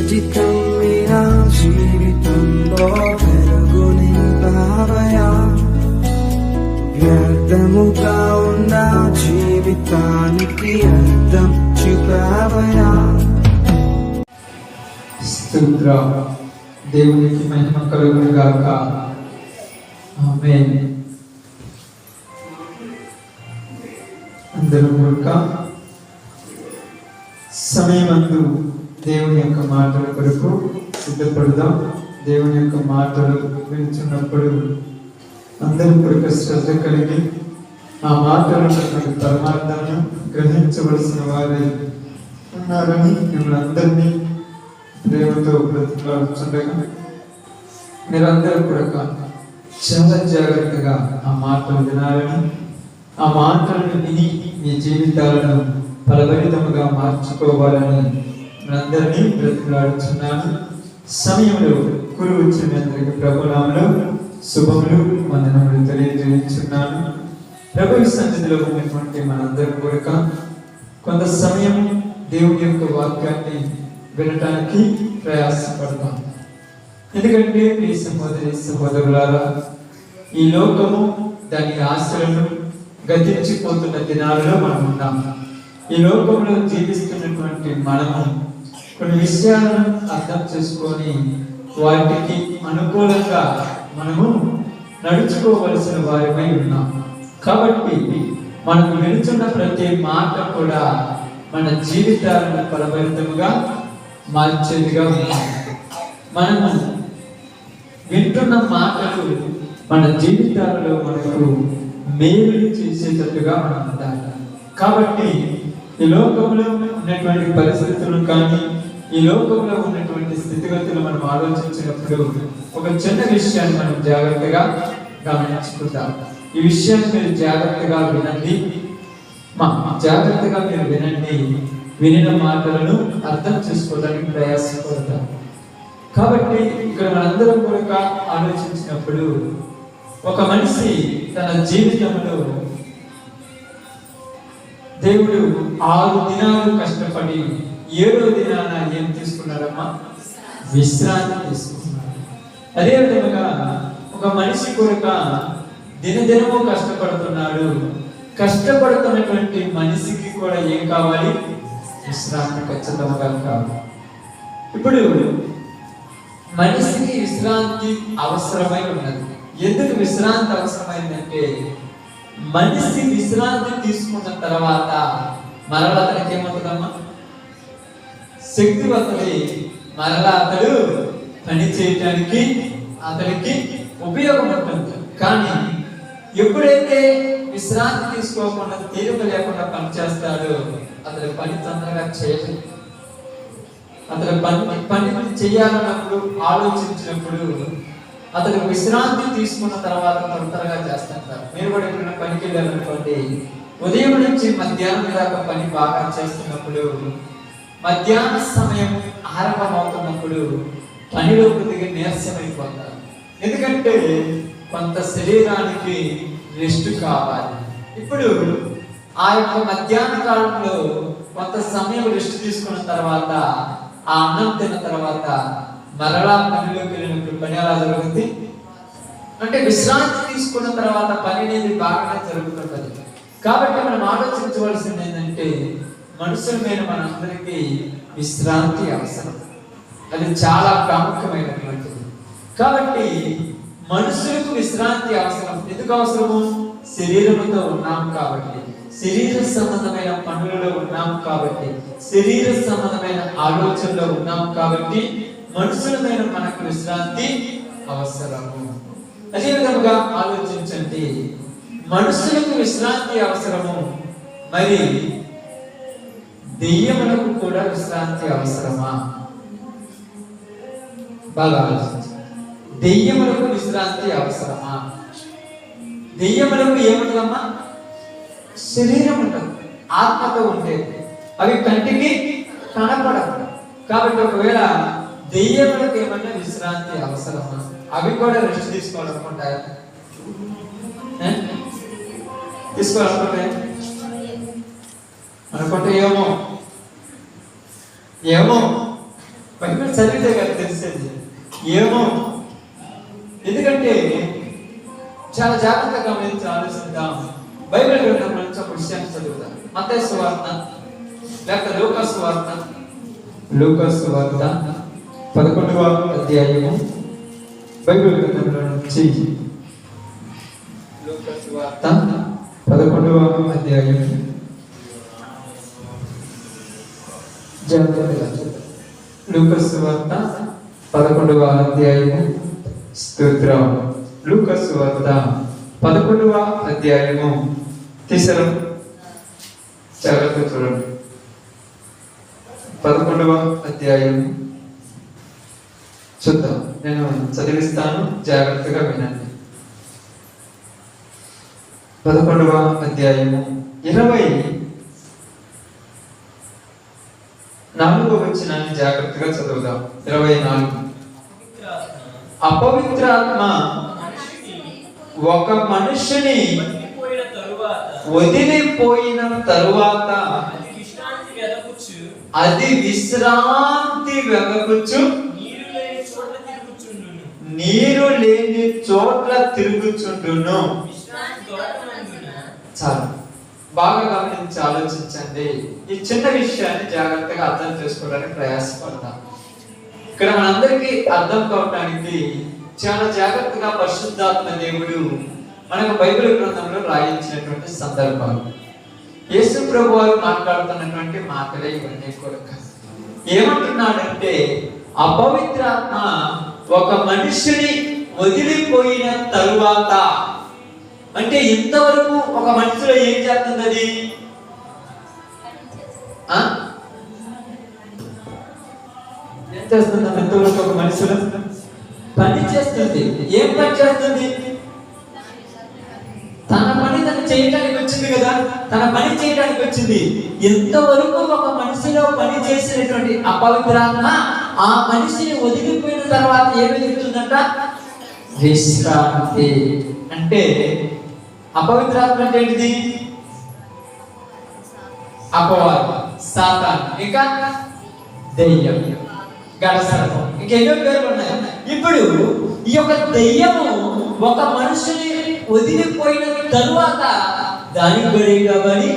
చిటికం మీరా జీవితంలో వెలుగు నింపావయా. వ్యర్థముగా ఉన్న జీవితానికి అర్థం చూపావయా. స్తోత్ర దేవునికి మహిమ కలుగును గాక. ఆమేన్. అందరూ కూడా సమయమందు దేవుని యొక్క మాటల కొరకు సిద్ధపడదాం. దేవుని యొక్క మాటలు వింటున్నప్పుడు అందరూ కొరకు శ్రద్ధ కలిగి ఆ మాటలను పరమార్థాన్ని గ్రహించవలసిన వారే ఉన్నారని మిమ్మల్ని అందరినీ ప్రేమతో బ్రతికాడుచుండగా మీరందరూ కూడా చాలా జాగ్రత్తగా ఆ మాటలు వినాలని, ఆ మాటలను విని మీ జీవితాలను ఫలభరితముగా మార్చుకోవాలని అందరినీ బ్రతిలాడుచున్నాను. సమయంలో కురు వచ్చిన అందరికి ప్రభునామములో శుభములు వందనములు తెలియజేస్తున్నాను. ప్రభు సన్నిధిలో ఉన్నటువంటి మనందరం కూడా కొంత సమయం దేవుని యొక్క వాక్యాన్ని వినటానికి ప్రయాసపడతాం. ఎందుకంటే ఈ సహోదరి సహోదరులారా, ఈ లోకము దాని ఆశలను గతించిపోతున్న దినాలలో మనం ఉన్నాం. ఈ లోకంలో జీవిస్తున్నటువంటి మనము కొన్ని విషయాలను అర్థం చేసుకొని వాటికి అనుకూలంగా మనము నడుచుకోవలసిన వారిపై ఉన్నాం. కాబట్టి మనకు వినుచున్న ప్రతి మాట కూడా మన జీవితాలను ఫలభరితముగా మార్చేదిగా ఉన్నాం. మనము వింటున్న మాటలు మన జీవితాలలో మనకు మేలు చేసేటట్టుగా మనం ఉండాలి. కాబట్టి ఈ లోకంలో ఉన్నటువంటి పరిస్థితులు కానీ, ఈ లోకంలో ఉన్నటువంటి స్థితిగతులు మనం ఆలోచించినప్పుడు ఒక చిన్న విషయాన్ని మనం జాగ్రత్తగా గమనించుకుంటాం. ఈ విషయాన్ని మీరు జాగ్రత్తగా వినండి. జాగ్రత్తగా మీరు వినండి. వినిన మాటలను అర్థం చేసుకోవడానికి ప్రయాసపడతాం. కాబట్టి ఇక్కడ మనందరం కూడా ఆలోచించినప్పుడు ఒక మనిషి తన జీవితంలో దేవుడు 6 దినాలు కష్టపడి 7వ దినాన ఏం తీసుకున్నారమ్మా? విశ్రాంతి తీసుకున్నారు. అదే విధంగా ఒక మనిషి కొరక దినదినము కష్టపడుతున్నాడు. కష్టపడుతున్నటువంటి మనిషికి కూడా ఏం కావాలి? విశ్రాంతి ఖచ్చితంగా కావాలి. ఇప్పుడు మనిషికి విశ్రాంతి అవసరమై ఉన్నది. ఎందుకు విశ్రాంతి అవసరమైందంటే, మనిషి విశ్రాంతి తీసుకున్న తర్వాత మరలా అతనికి ఏమవుతుందమ్మా? శక్తి వస్తుంది. మరలా అతడు పని చేయటానికి అతనికి ఉపయోగం ఉంటుంది. కానీ ఎప్పుడైతే విశ్రాంతి తీసుకోకుండా తీరిక లేకుండా పని చేస్తాడో అతని పని తొందరగా చేయదు. అతను పని చేయాలన్నప్పుడు ఆలోచించినప్పుడు అతను విశ్రాంతి తీసుకున్న తర్వాత త్వరగా చేస్తుంటారు. మీరు కూడా ఎప్పుడైనా పనికి వెళ్ళాలనుకోండి, ఉదయం నుంచి మధ్యాహ్నం దాకా పని బాగా చేస్తున్నప్పుడు మధ్యాహ్న సమయం ఆరంభం అవుతున్నప్పుడు పనిలో కొద్దిగా నీరసమైపోతారు. ఎందుకంటే కొంత శరీరానికి రెస్ట్ కావాలి. ఇప్పుడు ఆ యొక్క మధ్యాహ్న కాలంలో కొంత సమయం రెస్ట్ తీసుకున్న తర్వాత, ఆ అన్నం తిన్న తర్వాత మరలా పనిలోకి వెళ్ళినప్పుడు పని ఎలా జరుగుతుంది అంటే, విశ్రాంతి తీసుకున్న తర్వాత పని అనేది బాగానే జరుగుతుంటది. కాబట్టి మనం ఆలోచించవలసింది ఏంటంటే, మనుషులమైన మనందరికీ విశ్రాంతి అవసరం. అది చాలా ప్రాముఖ్యమైనటువంటిది. కాబట్టి మనుషులకు విశ్రాంతి అవసరం. ఎందుకు అవసరము? శరీరంతో ఉన్నాం కాబట్టి, శరీర సంబంధమైన పనులలో ఉన్నాం కాబట్టి, శరీర సంబంధమైన ఆలోచనలో ఉన్నాం కాబట్టి మనుషులమైన మనకు విశ్రాంతి అవసరము. అదే విధంగా ఆలోచించండి, మనుషులకు విశ్రాంతి అవసరము, మరి దెయ్యములకు కూడా విశ్రాంతి అవసరమా? బాగా ఆలోచించండి. దెయ్యములకు విశ్రాంతి అవసరమా? దెయ్యములకు ఏముంటుందమ్మా? శరీరం ఉంటుంది, ఆత్మతో ఉండేది. అవి కంటికి కనపడవు. కాబట్టి ఒకవేళ దెయ్యములకు ఏమన్నా విశ్రాంతి అవసరమా? అవి కూడా రెస్ట్ తీసుకోవాలనుకుంటాయా? తీసుకోవాలనుకుంటాయా? అనుకుంటే ఏమో బైబిల్ చదివితే కదా తెలిసేది ఏమో. ఎందుకంటే చాలా జాగ్రత్తగా గమనించి ఆలోచిద్దాం. బైబిల్ గ్రంథం నుంచి ఒక విషయాన్ని చదువుతాం. మత్తయి సువార్త లేకపోతే లూకా సువార్త 11వ అధ్యాయము బైబిల్ గ్రంథంలో నుంచి లూకా సువార్త 11వ అధ్యాయం జాగ్రత్తగా చూద్దాం. లూకా సువార్త 11వ అధ్యాయము స్తోత్రం. లూకా సువార్త 11వ అధ్యాయము తీసరం జాగ్రత్తగా చూడండి. 11వ అధ్యాయం చూద్దాం. నేను చదివిస్తాను, జాగ్రత్తగా వినండి. 11వ అధ్యాయము 24వ వచనాన్ని జాగ్రత్తగా చదువుదాం. 24. అపవిత్రాత్మ ఒక మనిషిని వదిలిపోయిన తరువాత అది విశ్రాంతి వెదకుచు నీరు లేని చోట్ల తిరుగుచుండును. చాలు, బాగా గమనించి ఆలోచించండి. ఈ చిన్న విషయాన్ని జాగ్రత్తగా అర్థం చేసుకోవడానికి ప్రయాసపడతాం. ఇక్కడ మనందరికీ అర్థం కావటానికి చాలా జాగ్రత్తగా పరిశుద్ధాత్మ దేవుడు మనకు బైబిల్ గ్రంథంలో రాయించినటువంటి సందర్భాలు, యేసు ప్రభు వారు మాట్లాడుతున్నటువంటి మాటలే ఇవన్నీ కూడా. ఏమంటున్నాడంటే అపవిత్రాత్మ ఒక మనిషిని వదిలిపోయిన తరువాత, అంటే ఇంతవరకు ఒక మనిషిలో ఏం చేస్తుంది? అది ఏం చేస్తుంది? ఇంతవరకు ఒక మనిషిలో పని చేస్తుంది. ఏం పని చేస్తుంది? తన పని తను చేయడానికి వచ్చింది కదా, తన పని చేయడానికి వచ్చింది. ఎంతవరకు ఒక మనిషిలో పని చేసినటువంటి అపవిత్రాత్మ ఆ మనిషిని వదిలిపోయిన తర్వాత ఏమి జరుగుతుందంట? విశ్రాంతి. అంటే అపవిత్రాత్మ అంటే ఏంటిది? అపవాది, సాతాను, ఇంకా దెయ్యం, గడసర్పం, ఇంకెన్నో పేర్లు ఉన్నాయి. ఇప్పుడు ఈ యొక్క దెయ్యము ఒక మనిషిని వదిలిపోయిన తరువాత దానికి గడి కాబట్టి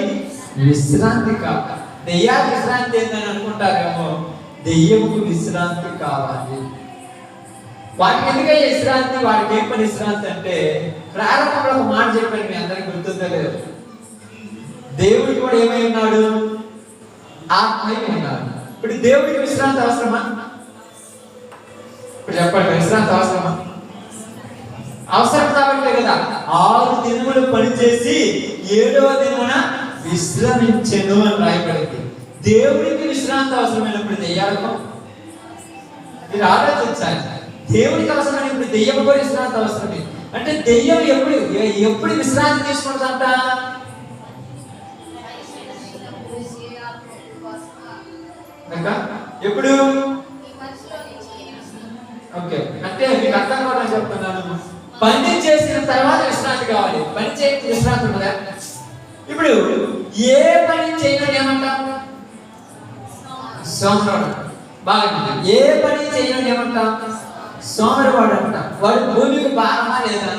విశ్రాంతి కావాలి. దెయ్యానికి విశ్రాంతి ఏంటని అనుకుంటారేమో, దెయ్యముకు విశ్రాంతి కావాలి. వాటికి ఎందుకయ్యే విశ్రాంతి? వాడికి ఏం పని విశ్రాంతి అంటే, ప్రారంభంలో ఒక మాట చెప్పాను, మీ అందరికి గుర్తుందో లేదు. దేవుడికి కూడా ఏమై ఉన్నాడు? ఆత్మై ఉన్నాడు. ఇప్పుడు దేవుడికి విశ్రాంతి అవసరమా? ఇప్పుడు చెప్పండి, విశ్రాంతి అవసరమా? అవసరం కాబట్టే కదా 6 దినములు పనిచేసి 7వ దినమున విశ్రమించెను అని రాయబడింది. దేవుడికి విశ్రాంతి అవసరమైనప్పుడు దెయ్యాలకు మీరు ఆలోచించాలి. దేవుడికి అవసరమైనప్పుడు దెయ్యం కూడా విశ్రాంతి అవసరమే. అంటే దెయ్యం ఎప్పుడు విశ్రాంతి తీసుకుంటుందంట? ఎప్పుడు? ఓకే, అంటే మీకు అర్థం కావాలని చెప్తున్నాను. పని చేసిన తర్వాత విశ్రాంతి కావాలి. పని చేయకపోతే విశ్రాంతి ఉండదా? ఇప్పుడు ఏ పని చేయడం ఏమంటాం? సోమరుడు. బాగా ఏ పని చేయడం ఏమంటాం? సోమరువాడు అంట. వాడు భూమికి భారమా లేదా?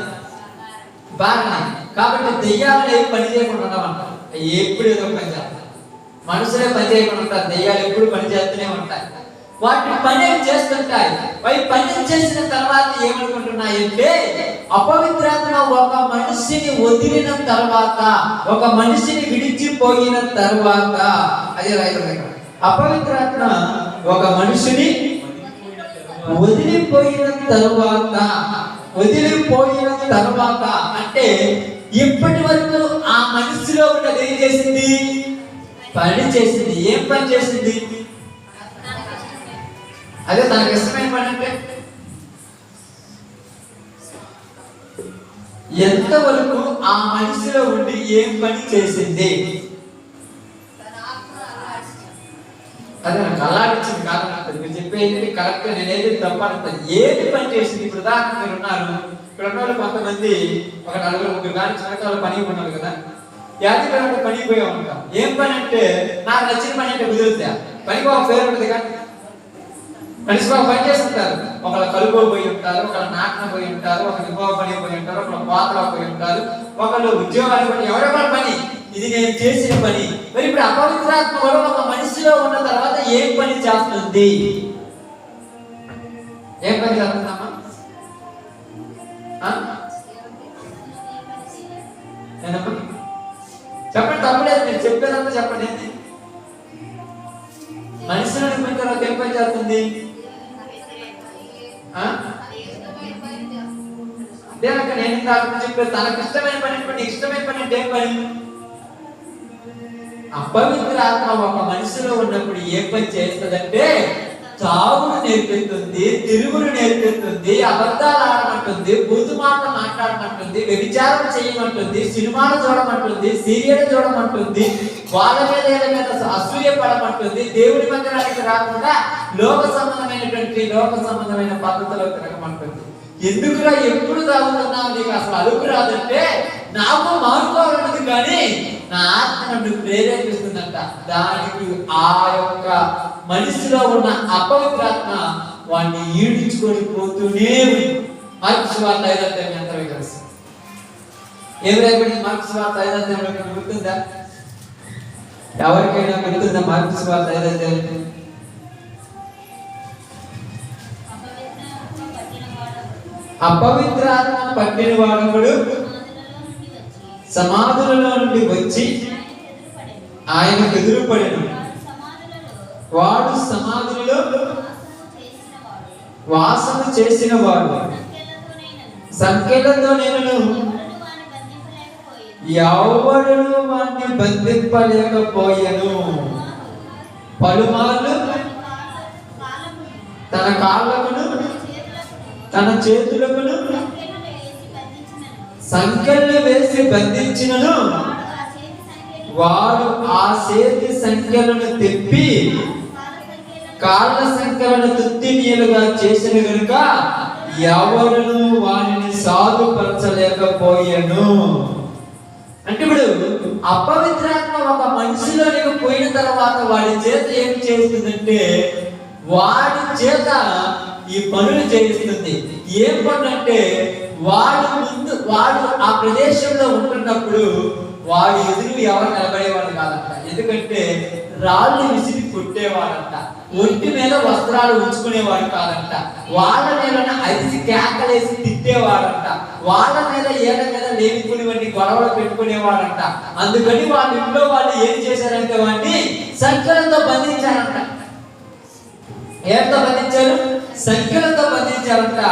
భారమా. కాబట్టి దెయ్యాలు ఏం పని చేయకుండా ఉండమంటాం. ఎప్పుడు ఏదో పని చేస్తాం. మనుషులే పని చేయకుండా ఉంటారు, దెయ్యాలు ఎప్పుడు పని చేస్తూనే ఉంటాయి. వాటి పని చేస్తుంటాయి. అవి పని చేసిన తర్వాత ఏమనుకుంటున్నాయంటే, అపవిత్రాత్మ ఒక మనిషిని వదిలిన తర్వాత, ఒక మనిషిని విడిచిపోయిన తర్వాత, అదే రాయడం, అపవిత్రాత్మ ఒక మనిషిని వదిలిపోయిన తర్వాత అంటే ఇప్పటి వరకు ఆ మనిషిలో ఉన్నది ఏం చేసింది? పని చేసింది. ఏం పని చేసింది? అదే తనకు ఇష్టమైన పని. అంటే ఎంతవరకు ఆ మనిషిలో ఉండి ఏం పని చేసింది? అదే నాకు అల్లాడించింది కాదు. మీరు చెప్పేది కరెక్ట్, నేనేది తప్పని ఏది పని చేసింది? ఇప్పుడు ఉదాహరణ మీరు ఉన్నారు, ఇక్కడ ఉన్న వాళ్ళు కొంతమంది ఒక 4-3 కానీ చిన్నకాల పని ఉన్నారు కదా, యాదగిరి పనికి పోయా ఉంటాం. ఏం పని అంటే నాకు నచ్చిన పని అంటే కుదిరితే పనికి ఒక పేరు ఉంటుంది కానీ మనిషి ఒక పని చేసి ఉంటారు. ఒకళ్ళు కలుపు పోయి ఉంటారు, ఒకళ్ళు నాటన పోయి ఉంటారు, ఒకళ్ళు ఇంకో పని పోయి ఉంటారు, ఒకళ్ళు పాత్ర పోయి ఉంటారు, ఒకళ్ళు ఉద్యోగాలు పోయి ఎవరెవరి పని ఇది నేను చేసిన పని. మరి ఇప్పుడు అపవిత్రాత్మ కూడా ఒక మనిషిలో ఉన్న తర్వాత ఏం పని చేస్తుంది? ఏం పని చేస్తుందమ్మా? చెప్పండి, తప్పలేదు, మీరు చెప్పేదంతా చెప్పండి. మనిషిలో నింపిన తర్వాత ఏం పని చేస్తుంది? అదేనక్క నేను చెప్పే తనకు ఇష్టమైన పని, నీకు ఇష్టమైన పని అంటే ఏం పని? అపవిత్ర ఆత్మ ఒక మనిషిలో ఉన్నప్పుడు ఏ పని చేస్తుందంటే చావును నేర్పిస్తుంది, తిరుగును నేర్పిస్తుంది, అబద్ధాలు ఆడమంటుంది, బూతు మాట మాట్లాడమంటుంది, వ్యభిచారం చేయమంటుంది, సినిమాలు చూడమంటుంది, సీరియల్ చూడమంటుంది, వాళ్ళ మీద ఏళ్ళ మీద అసూయ పడమంటుంది, దేవుడి మందిరానికి రాకుండా లోక సంబంధమైన పద్ధతిలో తిరగమంటుంది. ఎందుకురా ఎప్పుడు తాగుతున్నావు, నీకు అసలు అలుపు రాదంటే నాకు మానుకోవాలన్నది కానీ నా ఆత్మ నన్ను ప్రేరేపిస్తుందంట. దానికి ఆ యొక్క మనిషిలో ఉన్న అపవిత్రాత్మ వాడిని ఈడ్చుకొని పోతూనే ఉంది. మార్క్స్ వార్త 5వ అధ్యాయం అందరూ కలిసి ఏం రాయబడింది? మార్క్స్ వార్త 5వ అధ్యాయంలో గుర్తుందా? ఎవరికైనా గుర్తుందా? మార్క్స్ వార్త 5వ అధ్యాయం అపవిత్రాత్మ పట్టిన వాడొకడు సమాధులలో నుండి వచ్చి ఆయనకు ఎదురుపడెను. వాడు సమాధులలో వాసన చేసిన వాడు, సంఖ్యలతో నేను ఎవడును వాడిని బంధింపలేకపోయాను. పలుమార్లు తన కాళ్ళకును తన చేతులకును సంఖ్యలు వేసి బంధించినను వాడు ఆ చేతి సంఖ్యలను తెప్పి కాళ్ళ సంఖ్యలను తుత్తినీయులుగా చేసిన కనుక ఎవరును వారిని సాధుపరచలేకపోయాను. అంటే ఇప్పుడు అపవిత్రాత్మ ఒక మనిషిలోనికి పోయిన తర్వాత వాడి చేత ఏం చేస్తుందంటే వాడి చేత ఈ పనులు చేయిస్తుంది. ఏం పనులు అంటే వాడు ఆ ప్రదేశంలో ఉంటున్నప్పుడు వాడు ఎదురు ఎవరు నిలబడేవాడు కాదంట. ఎందుకంటే రాళ్ళు విసిరి కొట్టేవాడంట, ఒంటి మీద వస్త్రాలు ఉంచుకునేవాడు కాదంట, వాళ్ళ మీద అరిసి కేకలేసి తిట్టేవాడంట, వాళ్ళ మీద ఏళ్ళ మీద లేనిపోయినవన్నీ గొడవలు పెట్టుకునేవాడంట. అందుకని వాళ్ళ ఇంట్లో వాళ్ళు ఏం చేశారంటే వాడిని సంఖ్యలతో బంధించారంట. ఏతో బంధించారు? సంఖ్యలతో బంధించారంట.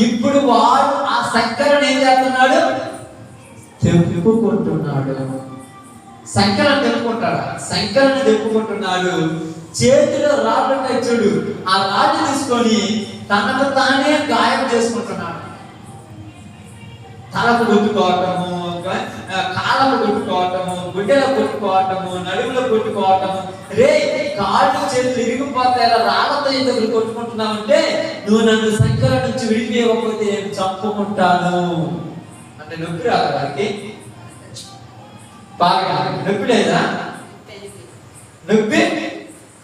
ఇప్పుడు వాడు ఆ సంఖ్యలను ఏం చేస్తున్నాడు? తెప్పుకుంటున్నాడు. సంఖ్యలను తెప్పుకుంటాడు, సంఖ్యలను తెప్పుకుంటున్నాడు. చేతిలో రాళ్ళు తెచ్చుడు, ఆ రాళ్ళు తీసుకొని తనకు తానే గాయం చేసుకుంటున్నాడు. తలకు కొట్టుకోవటము, కాళ్ళకు కొట్టుకోవటము, గుడ్డెలో కొట్టుకోవటము, నడుములో కొట్టుకోవటము. రే కాళ్ళు చేతులు ఇరిగిపోతే రాళ్ళతో ఎందుకు కొట్టుకుంటున్నావంటే నువ్వు నన్ను సంఖ్యల నుంచి విడిపోయకపోతే నేను చంపుకుంటాను అంటే నొప్పి రాదు వారికి. బాగా నొప్పి లేదా? నొప్పి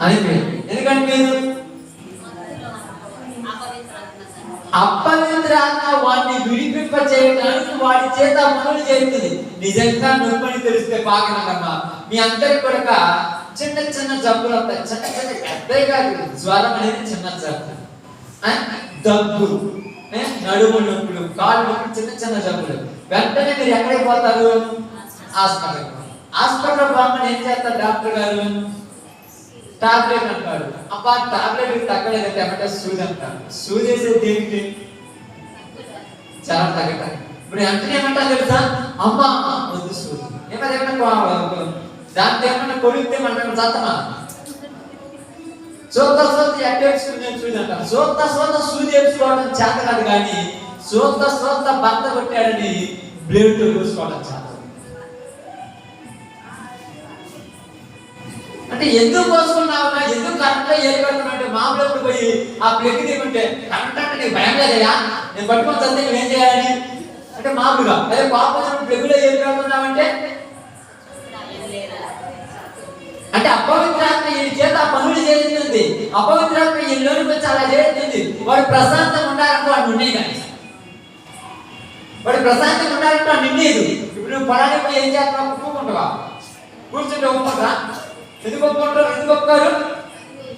అనిపోయింది. ఎందుకంటే మీరు అపవిత్రాత్మ వాడిని విడిపింప చేయడానికి వాడి చేత పనులు చేస్తుంది. నిజంగా నొప్పని తెలిస్తే బాగా మీ అందరికి కూడా చిన్న చిన్న జబ్బులు వస్తాయి. చిన్న చిన్న పెద్దవి కాదు, జ్వరం అనేది చిన్న జబ్బు, దగ్గు, నడుము నొప్పులు, కాళ్ళు నొప్పులు, చిన్న చిన్న జబ్బులు. వెంటనే మీరు ఎక్కడికి పోతారు? హాస్పిటల్. హాస్పిటల్ బాగుంది ఏం చేస్తారు డాక్టర్ గారు? టాబ్లెట్ అంటాడు. అబ్బా టాబ్లెట్ తగ్గలేదంటే ఏమంటే సూది అంటారు. సూది వేసేది దేనికి? చాలా తగ్గటానికి. ఇప్పుడు వెంటనే ఏమంటారు తెలుసా? అమ్మా వద్దు సూది. ఏమన్నా దాంతో ఏమన్నా కొడితే మనం చత్తమా? సోత ఎట్టేసుకునే సూది అంటారు. సోత సూది వేసుకోవడం చేత కాదు, కానీ సోత భర్త కొట్టాడని బ్లేడ్ చూసుకోవడం చేత. అంటే ఎందుకు పోసుకున్నావు, ఎందుకు కరెంట్ ఏర్పడుతున్నట్టు మామూలు పోయి ఆ ప్లగ్ తీకుంటే కరెంట్ అంటే నీకు భయం లేదయా, నేను పట్టుకొని చదివితే నువ్వేం చేయాలి అంటే మామూలుగా. అదే పాప ప్లగ్లో ఏర్పడుతున్నావంటే అంటే అపవిత్రాత్మ ఈ చేత ఆ పనులు చేస్తుంది, అపవిత్రాత్మ ఈ లోనికి వచ్చి అలా చేస్తుంది. వాడు ప్రశాంతంగా ఉండాలంటే వాడు ఉండేది కానీ, వాడు ప్రశాంతంగా ఉండాలంటే వాడు నిండేది. ఇప్పుడు నువ్వు పొలానికి పోయి ఏం చేస్తున్నావు? ఒప్పుకుంటావా? కూర్చుంటే ఒప్పుకుంటారా? ఎందుకు ఒప్పుకుంటారు? ఎందుకు ఒప్పుకోరు?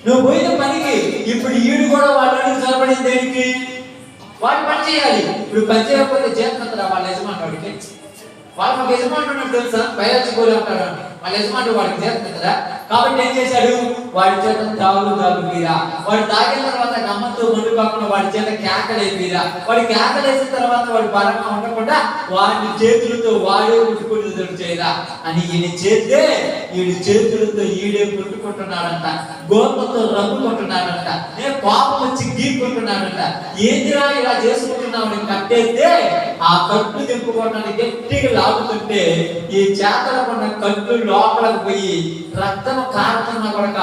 నువ్వు పోయిన పనికి ఇప్పుడు ఈడు కూడా వాళ్ళని చొరబడింది దేనికి? వాడు పని చేయాలి. ఇప్పుడు పని చేయకపోతే చేస్తున్నా వాళ్ళ యజమానుడికి. వాళ్ళు మాకు యజమానుడు తెలుసా? బయలుచి గోలు అంటాడు. వాళ్ళ యజమానుడు వాడికి చేస్తుంది కదా. కాబట్టి ఏం చేశాడు? వాడి చేత తాగుబీరా. వాడు తాగిన తర్వాత గమ్మత్తు మండు కాకుండా వాడి చేత కేకలేపీరా. వాడి కేకలేసిన తర్వాత వాడు బలంగా ఉండకుండా వాడి చేతులతో వాడే పుట్టుకుంటు చేయరా అని ఈయన చేస్తే వీడి చేతులతో ఈడే పుట్టుకుంటున్నాడంట, గోపంతో రమ్ముకుంటున్నాడంట, నేను పాపం వచ్చి గీక్కుంటున్నాడంట. ఏందిరా ఇలా చేసుకుంటున్నామని కట్టేస్తే ఆ కట్టు దింపుకోవడానికి గట్టిగా లాగుతుంటే ఈ చేతలకున్న కట్టు లోపలికి పోయి రక్తం కారుతున్నా కొడక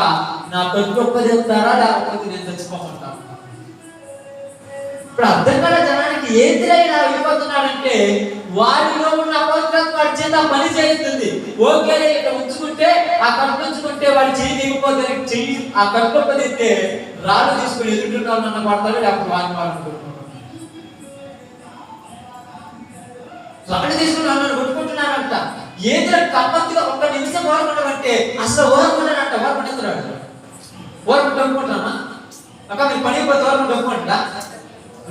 నా కట్టు ఒప్పజెప్తారా లేకపోతే నేను చచ్చిపోకుంటాను. ఇప్పుడు అర్థం కాల జనానికి ఏందిరా ఇలా వెళ్ళిపోతున్నాడంటే వారిలో ఉన్న అపవిత్రత్వం వాడి చేత పని చేస్తుంది. ఓకే ఇక్కడ ఉంచుకుంటే ఆ కట్టు ఉంచుకుంటే వాడి చెయ్యి దిగిపోతే చెయ్యి ఆ కట్టు ఒప్పదిస్తే రాళ్ళు తీసుకుని ఎదుర్కొంటామన్న పడతాడు, లేకపోతే వాడిని వాడుకుంటున్నాడు. రాళ్ళు తీసుకుని అన్నాడు కొట్టుకుంటున్నాడంట. ఏదో కమ్మత్తుగా ఒక్క నిమిషం ఓరకుంటామంటే అసలు ఓరకుంటాడంట. ఓరకుంటున్నాడు. ఓరకుంటూ ఒప్పుకుంటామా? అక్క మీరు పని పోతే ఓరకుంటూ ఒప్పుకుంటా?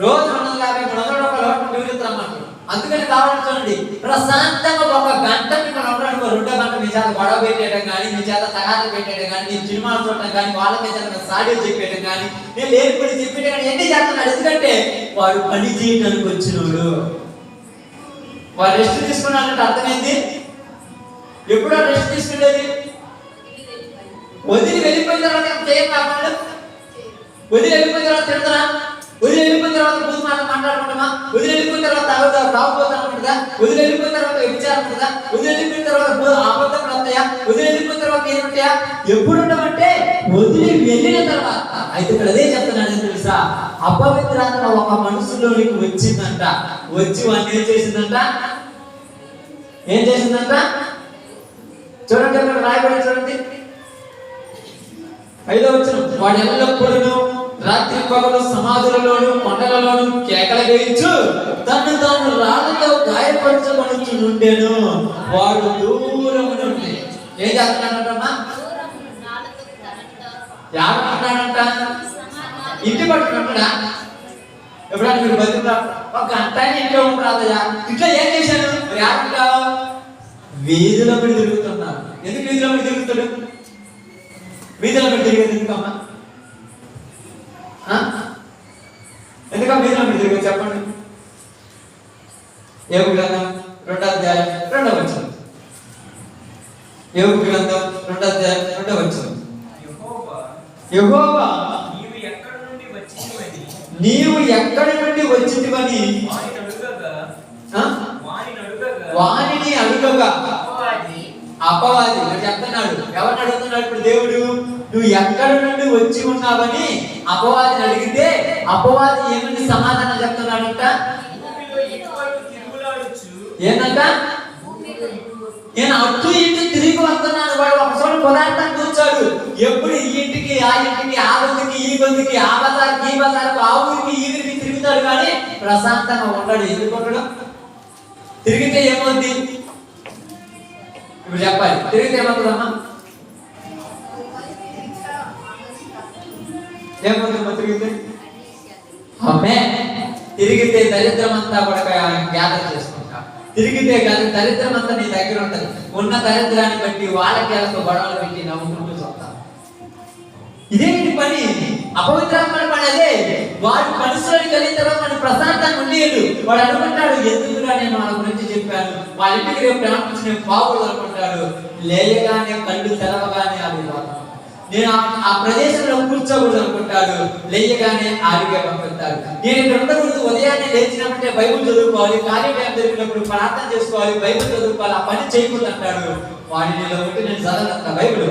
రోజు 250, 300 రూపాయలు ఓరకుంటూ విలుతామంటారు. అందుకని కావాలని చూడండి, ప్రశాంతంగా ఒక గంట మీకు ఉండడానికి 2 గంట మీ చేత గొడవ పెట్టేయడం కానీ, మీ చేత తగాదు పెట్టేయడం కానీ, నేను సినిమాలు చూడటం కానీ, వాళ్ళ మీద సాడీలు చెప్పేయడం కానీ, నేను లేని పని చెప్పేయడం కానీ ఎన్ని చేస్తున్నాడు. ఎందుకంటే వాడు పని చేయడానికి వచ్చినోడు. వాడు రెస్ట్ తీసుకున్నాడంటే అర్థమైంది. ఎప్పుడో రెస్ట్ తీసుకునేది వదిలి వెళ్ళిపోయిన తర్వాత ఏం కాకుండా, వదిలి వెళ్ళిపోయిన తర్వాత తిడతారా? వదిలి వెళ్ళిపోయిన తర్వాత పూజ మాట్లాడుకుంటామా? వదిలి వెళ్ళిపోయిన తర్వాత తాగుపోతా ఉంటుందా? వదిలి వెళ్ళిపోయిన తర్వాత విచారం ఉంటుందా? వదిలి వెళ్ళిపోయిన తర్వాత ఆబద్ధం వస్తాయా? వదిలి వెళ్ళిపోయిన తర్వాత ఏముంటాయా? ఎప్పుడు ఉండమంటే వదిలి వెళ్ళిన తర్వాత. అయితే ఇక్కడ అదే చెప్తున్నాను తెలుసా, అపవిత్రాత్మ ఒక మనసులోనికి వచ్చిందంట. వచ్చి వాడిని ఏం చేసిందంట? ఏం చేసిందంట? చూడండి అక్కడ రాయబడి చూడండి 5వ వచనం. వాడు ఎల్లప్పుడూ రాత్రి పగలు సమాధులలోను కొండలలోను కేకలు వేయించు తను తాను రాళ్ళతో గాయపరచబడుచు నుండెను. వాడు దూరము నుండి ఏం చేస్తున్నాడంటమ్మా? ఎవరుంటాడంట? ఇంటి పట్టుకుంటాడా? ఎప్పుడైనా మీరు బతుకుతా ఒక గంట ఇంట్లో ఉంటాదయ్యా, ఇంట్లో ఏం చేశాను? ఎవరుంటావు? వీధిలో పడి తిరుగుతున్నారు. ఎందుకు వీధిలో పడి తిరుగుతాడు? వీధిలో పడి తిరిగేది ఎందుకమ్మా? ఎందుకమ్మా వీధిలో పడి తిరిగేది చెప్పండి. యోబు గ్రంథం 2వ అధ్యాయం 2వ వచనం. యోబు గ్రంథం 2వ అధ్యాయం 2వ వచనం. యెహోవా నీవు ఎక్కడి నుండి వచ్చితివని వానిని అడుగగా అపవాది చెప్తున్నాడు. ఎవరిని అడుగుతున్నాడు ఇప్పుడు దేవుడు? నువ్వు ఎక్కడి నుండి వచ్చి ఉన్నావని అపవాదిని అడిగితే అపవాది ఏమని సమాధానం చెప్తున్నాడంట? ఏంటంట? నేను అటు ఇటు తిరిగి వస్తున్నాను. వాడు ఒక చోట పదార్థం కూర్చోడు. ఎప్పుడు ఈ ఇంటికి ఆ ఇంటికి, ఆ గొంతుకి ఈ గొంతుకి, ఆ బజార్కి ఈ బజార్కు, ఆ ఊరికి ఈ ఊరికి తిరుగుతాడు కానీ ప్రశాంతంగా ఉండడు. ఎందుకు ఉండడు? తిరిగితే ఏమవుద్ది? ఇప్పుడు చెప్పాలి. తిరిగితే ఏమవుతుందమ్మా? ఏమవుతుందమ్మా తిరిగితే? అమ్మే తిరిగితే దరిద్రం అంతా కూడా గ్యాదర్ చేసుకుంటా. తిరిగితే కాదు దరిద్రం అంతా నీ దగ్గర ఉంటుంది. ఉన్న దరిద్రాన్ని బట్టి వాళ్ళకి గొడవలు పెట్టి నవ్వుకుంటూ చూస్తాం. ఇదేంటి పని? అపవిత్రాత్మ పని అదే. వాడు మనుషులని కలిగిన తర్వాత వాడు ప్రశాంతంగా ఉండేది. వాడు అనుకుంటాడు, ఎందుకుగా నేను వాళ్ళ గురించి చెప్పాను, వాళ్ళ ఇంటికి రేపు ప్రారంభించి నేను బాగోదు అనుకుంటాడు. లేయగానే కళ్ళు తెరవగానే ఆగిపోతాడు. నేను ఆ ప్రదేశంలో కూర్చోకూడదు అనుకుంటాడు. లేయగానే ఆరిగా పంపిస్తాడు. నేను ఇక్కడ ఉండకూడదు. ఉదయాన్నే లేచినప్పుడే బైబుల్ చదువుకోవాలి, ఖాళీ టైం దొరికినప్పుడు ప్రార్థన చేసుకోవాలి, బైబుల్ చదువుకోవాలి, ఆ పని చేయకూడదు అంటాడు. వాడిని నేను చదవనంత బైబుల్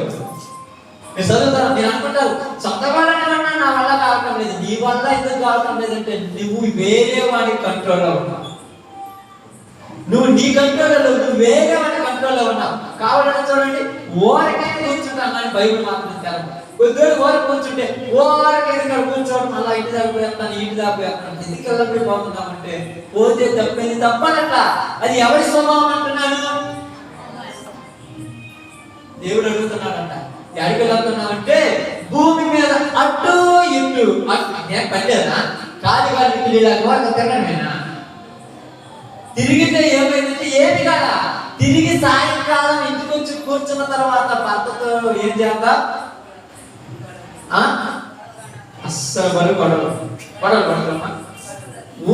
నేను చదువుతాను. నేను అనుకుంటారు చదవాలని అన్నా నా వల్ల కావటం లేదు. నీ వల్ల ఎందుకు కావటం లేదంటే నువ్వు వేరే వాడి కంట్రోల్లో ఉన్నావు. నువ్వు నీ కంట్రోల్లో, నువ్వు వేరే వాడి కంట్రోల్లో ఉన్నావు. కావాలని చూడండి ఓరకైనా కూర్చుంటాం కానీ బైబిల్ మాత్రం తెరవు. కొద్దిగా ఓర కూర్చుంటే ఓరకైనా కూర్చోవడం మళ్ళీ ఇంటి దాకపోయేస్తాను ఇంటి దాకపోయేస్తాను ఎందుకు వెళ్ళబడి పోతున్నామంటే పోతే తప్పేది తప్పనట్ల. అది ఎవరి స్వభావం అంటున్నాను? దేవుడు అడుగుతున్నాడంట. ఎక్కడికి వెళ్తున్నామంటే భూమి మీద అటు ఇటు నేను పనిలేదా కాదు కాదు తిరగడమేనా? తిరిగితే ఏమైందంటే ఏమి కదా. తిరిగి సాయంకాలం ఇంటికి వచ్చి కూర్చున్న తర్వాత భర్తతో ఏం చేద్దాం? అస్సలు గొడవమ్మా.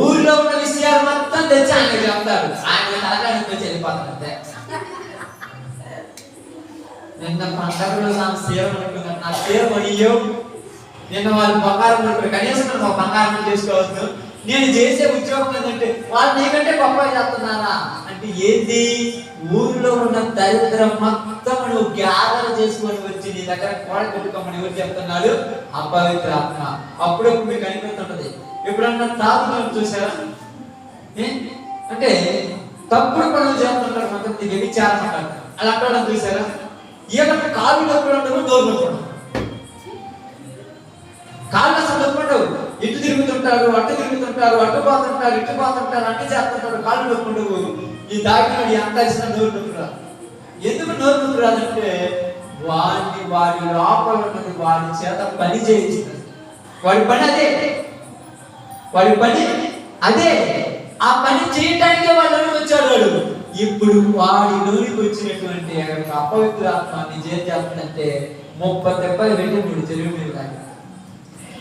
ఊర్లో ఉన్న విషయాలు మొత్తం తెచ్చి ఆయన చెప్తారు. ఆయన తలకానికి వచ్చి వెళ్ళిపోతారు అంతే. నిన్న పండగలో నాకు సేవ అనుకున్నాను. నా సేవ అయ్యో నిన్న వాళ్ళు బంగారం అనుకున్నారు. కనీసం ఒక బంగారం చేసుకోవచ్చు. నేను చేసే ఉద్యోగం ఏంటంటే వాళ్ళు నీకంటే గొప్ప చేస్తున్నారా అంటే ఏంటి? ఊరిలో ఉన్న దరిద్రం మొత్తం నువ్వు గ్యాదర్ చేసుకొని వచ్చి నీ దగ్గర కోడ పెట్టుకోమని ఎవరు చెప్తున్నాడు? అపవిత్ర ఆత్మ. అప్పుడప్పుడు మీకు అనిపిస్తుంటది. ఎప్పుడన్నా తాగుతాను చూసారా? అంటే తప్పుడు పనులు చేస్తుంటారు. మొత్తం వ్యభిచారం అంటారు. అలా అంటారు చూసారా? ఈయన కాళ్ళు డబ్బులు ఉండవు, నోరు కొట్టుకుంటారు. కాళ్ళు అసలు డబ్బుండవు. ఇటు తిరుగుతుంటారు, అటు తిరుగుతుంటారు, అటు పోతుంటారు, ఇటు పోతుంటారు, అన్ని చేస్తుంటారు. కాళ్ళు డబ్బుండవు. ఈ దాగినాడు ఎంత ఇచ్చిన నోరు నొప్పురాదు. ఎందుకు నోరు నొప్పురాదంటే వాడి లోపల ఉన్నది వాడి చేత పని చేయించుతుంది. వాడి పని అదే. ఆ పని చేయటానికే వాళ్ళని వచ్చాడు. ఇప్పుడు వాడి నోరికి వచ్చినటువంటి అపవిత్ర ఆత్మాన్ని ఏం చేస్తుందంటే 30 దెబ్బలు వెళ్ళి 3 చెరువు మీద కానీ.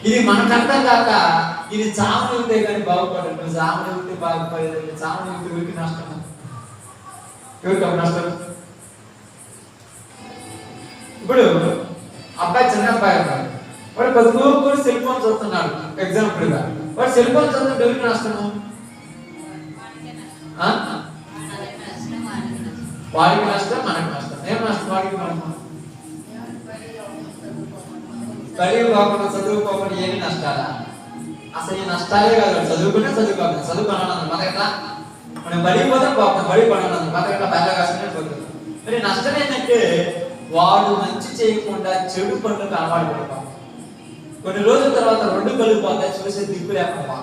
ఇది మనకు అర్థం కాక ఇది చామనిగితే కానీ బాగుపడదు. చామనిగితే బాగుపడేది. చామనిగితే ఊరికి నష్టం. ఎవరికి నష్టం? ఇప్పుడు అబ్బాయి చిన్న అబ్బాయి అబ్బాయి వాడు కొద్దిగా సెల్ ఫోన్ చూస్తున్నాడు. ఎగ్జాంపుల్ గా వాడు సెల్ ఫోన్ చూస్తుంటే ఎవరికి నష్టము? వాడికి నష్టం, మనకు నష్టం. ఏం నష్టం? వాడికి మనకు బలి పోకుండా చదువుకోకుండా ఏమి నష్టాలా? అసలు ఈ నష్టాలే కాదు. చదువుకోవాలి. చదువుకోవాలన్నది మన ఎట్లా మనం బడి పోతే పోతాం. బడి పడాలన్నది మన ఎట్లా బాగా కష్టమే పోతుంది. మరి నష్టం ఏంటంటే వాడు మంచి చేయకుండా చెడు పనులకు అలవాటు పడిపోతాం. కొన్ని రోజుల తర్వాత 2 కళ్ళు పోతాయి. చూసే దిక్కు లేకుండా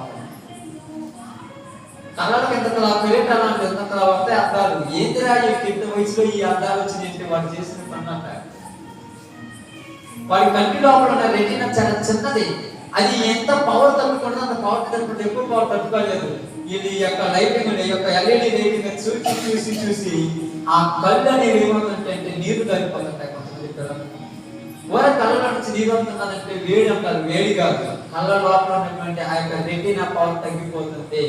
కళ్ళకి ఎంత పెరిగేలా అంటే ఎంత వస్తాయి అద్దాలు. ఏంటిరా ఇంత వయసులో ఈ అద్దాలు వచ్చిందంటే వాడు చేసిన పని అంటారు. వాడి కంటి లోపల ఉన్న రెటీనా చాలా చిన్నది. అది ఎంత పవర్ తట్టుకుంటుందో అంత పవర్ తట్టుకుంటే ఎక్కువ పవర్ తట్టుకోలేదు. ఇది యొక్క లైటింగ్ యొక్క ఎల్ఈడి లైటింగ్ చూసి ఆ కళ్ళు అనేవి ఏమవుతుంటే నీరు తగ్గిపోతుంటాయి. కొంతమంది పిల్లలు కళ్ళ నుంచి నీరు అవుతుందంటే వేడి అంటారు. వేడి కాదు, కళ్ళ లోపల ఉన్నటువంటి ఆ యొక్క రెటీనా పవర్ తగ్గిపోతుంది.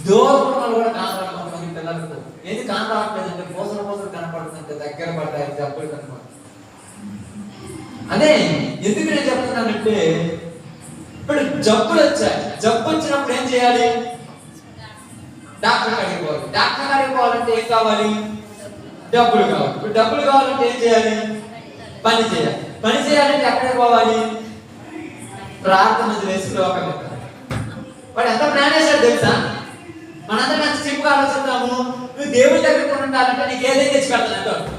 దూరంలో కూడా కనపడదు కొంతమంది పిల్లలకు. ఏది కనపడట్లేదంటే పూసలు కనపడుతుంటే దగ్గర పడ్డాయి జబ్బులు కనపడుతుంది. అదే ఎందుకు నేను చెప్తున్నానంటే ఇప్పుడు జబ్బులు వచ్చాయి. జబ్బు వచ్చినప్పుడు ఏం చేయాలి? డాక్టర్ కాడికి పోవాలి. డాక్టర్ కాడికి పోవాలంటే ఏం కావాలి? డబ్బులు కావాలి. ఇప్పుడు డబ్బులు కావాలంటే ఏం చేయాలి? పని చేయాలి. పని చేయాలంటే ఎక్కడికి పోవాలి? ప్రార్థన చేసి లోకం. వాడు ఎంత ప్లాన్ చేశాడు తెలుసా? మనందరం ఎంత సింపుల్గా ఆలోచిస్తాము. నువ్వు దేవుడి దగ్గర ఉండాలంటే నీకు ఏదైతే తెచ్చి పెడతాను.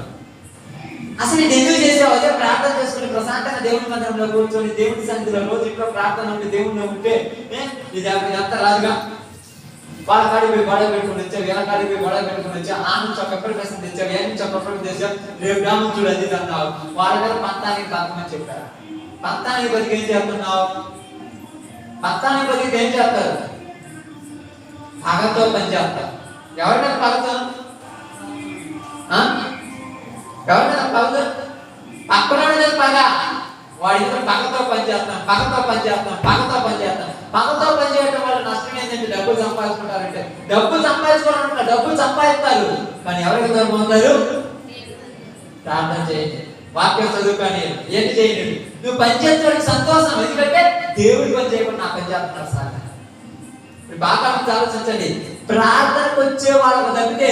అసలు నేను ఎందుకు చేసావు? అదే ప్రార్థన చేసుకుని ప్రశాంతంగా దేవుడి మందిరంలో కూర్చొని దేవుడి సన్నిధిలో రోజు ఇంట్లో ప్రార్థన ఉండి దేవుడిలో ఉంటే ఇదంతా రాదుగా. వాళ్ళ కాడికి పోయి గొడవ పెట్టుకుని వచ్చావు, వీళ్ళ కాడికి పోయి గొడవ పెట్టుకుని వచ్చావు. ఆ నుంచి ఒక్కరి ప్రశ్న తెచ్చావు, ఏ నుంచి ఒక్కరికి తెచ్చావు. రేపు గ్రామం చూడది అన్నావు. వాళ్ళ దగ్గర పంతానికి బతకమని చెప్పారు. పంతానికి బతికి ఏం చేస్తున్నావు? పంతానికి బతికి ఏం చేస్తారు? పగతో పని చేస్తారు. ఎవరికైనా పగతో ఎవరికైనా పగతో పక్కన పగ. వాడి పగతో పని చేస్తాం. పగతో పని చేయడం వల్ల నష్టం ఏంటంటే డబ్బులు సంపాదించుకుంటారంటే డబ్బులు సంపాదిస్తారు. కానీ ఎవరికి దూరం అవుతారు? ప్రార్థన చేయండి, వాక్యం చదువుకొని ఏంటి చేయండి. నువ్వు పని చేసేవాడికి సంతోషం. ఎందుకంటే దేవుడి పని చేయకుండా నా పని చేస్తున్నారు సార్. బాగా ఆలోచించండి. ప్రార్థనకు వచ్చే వాళ్ళకు తప్పితే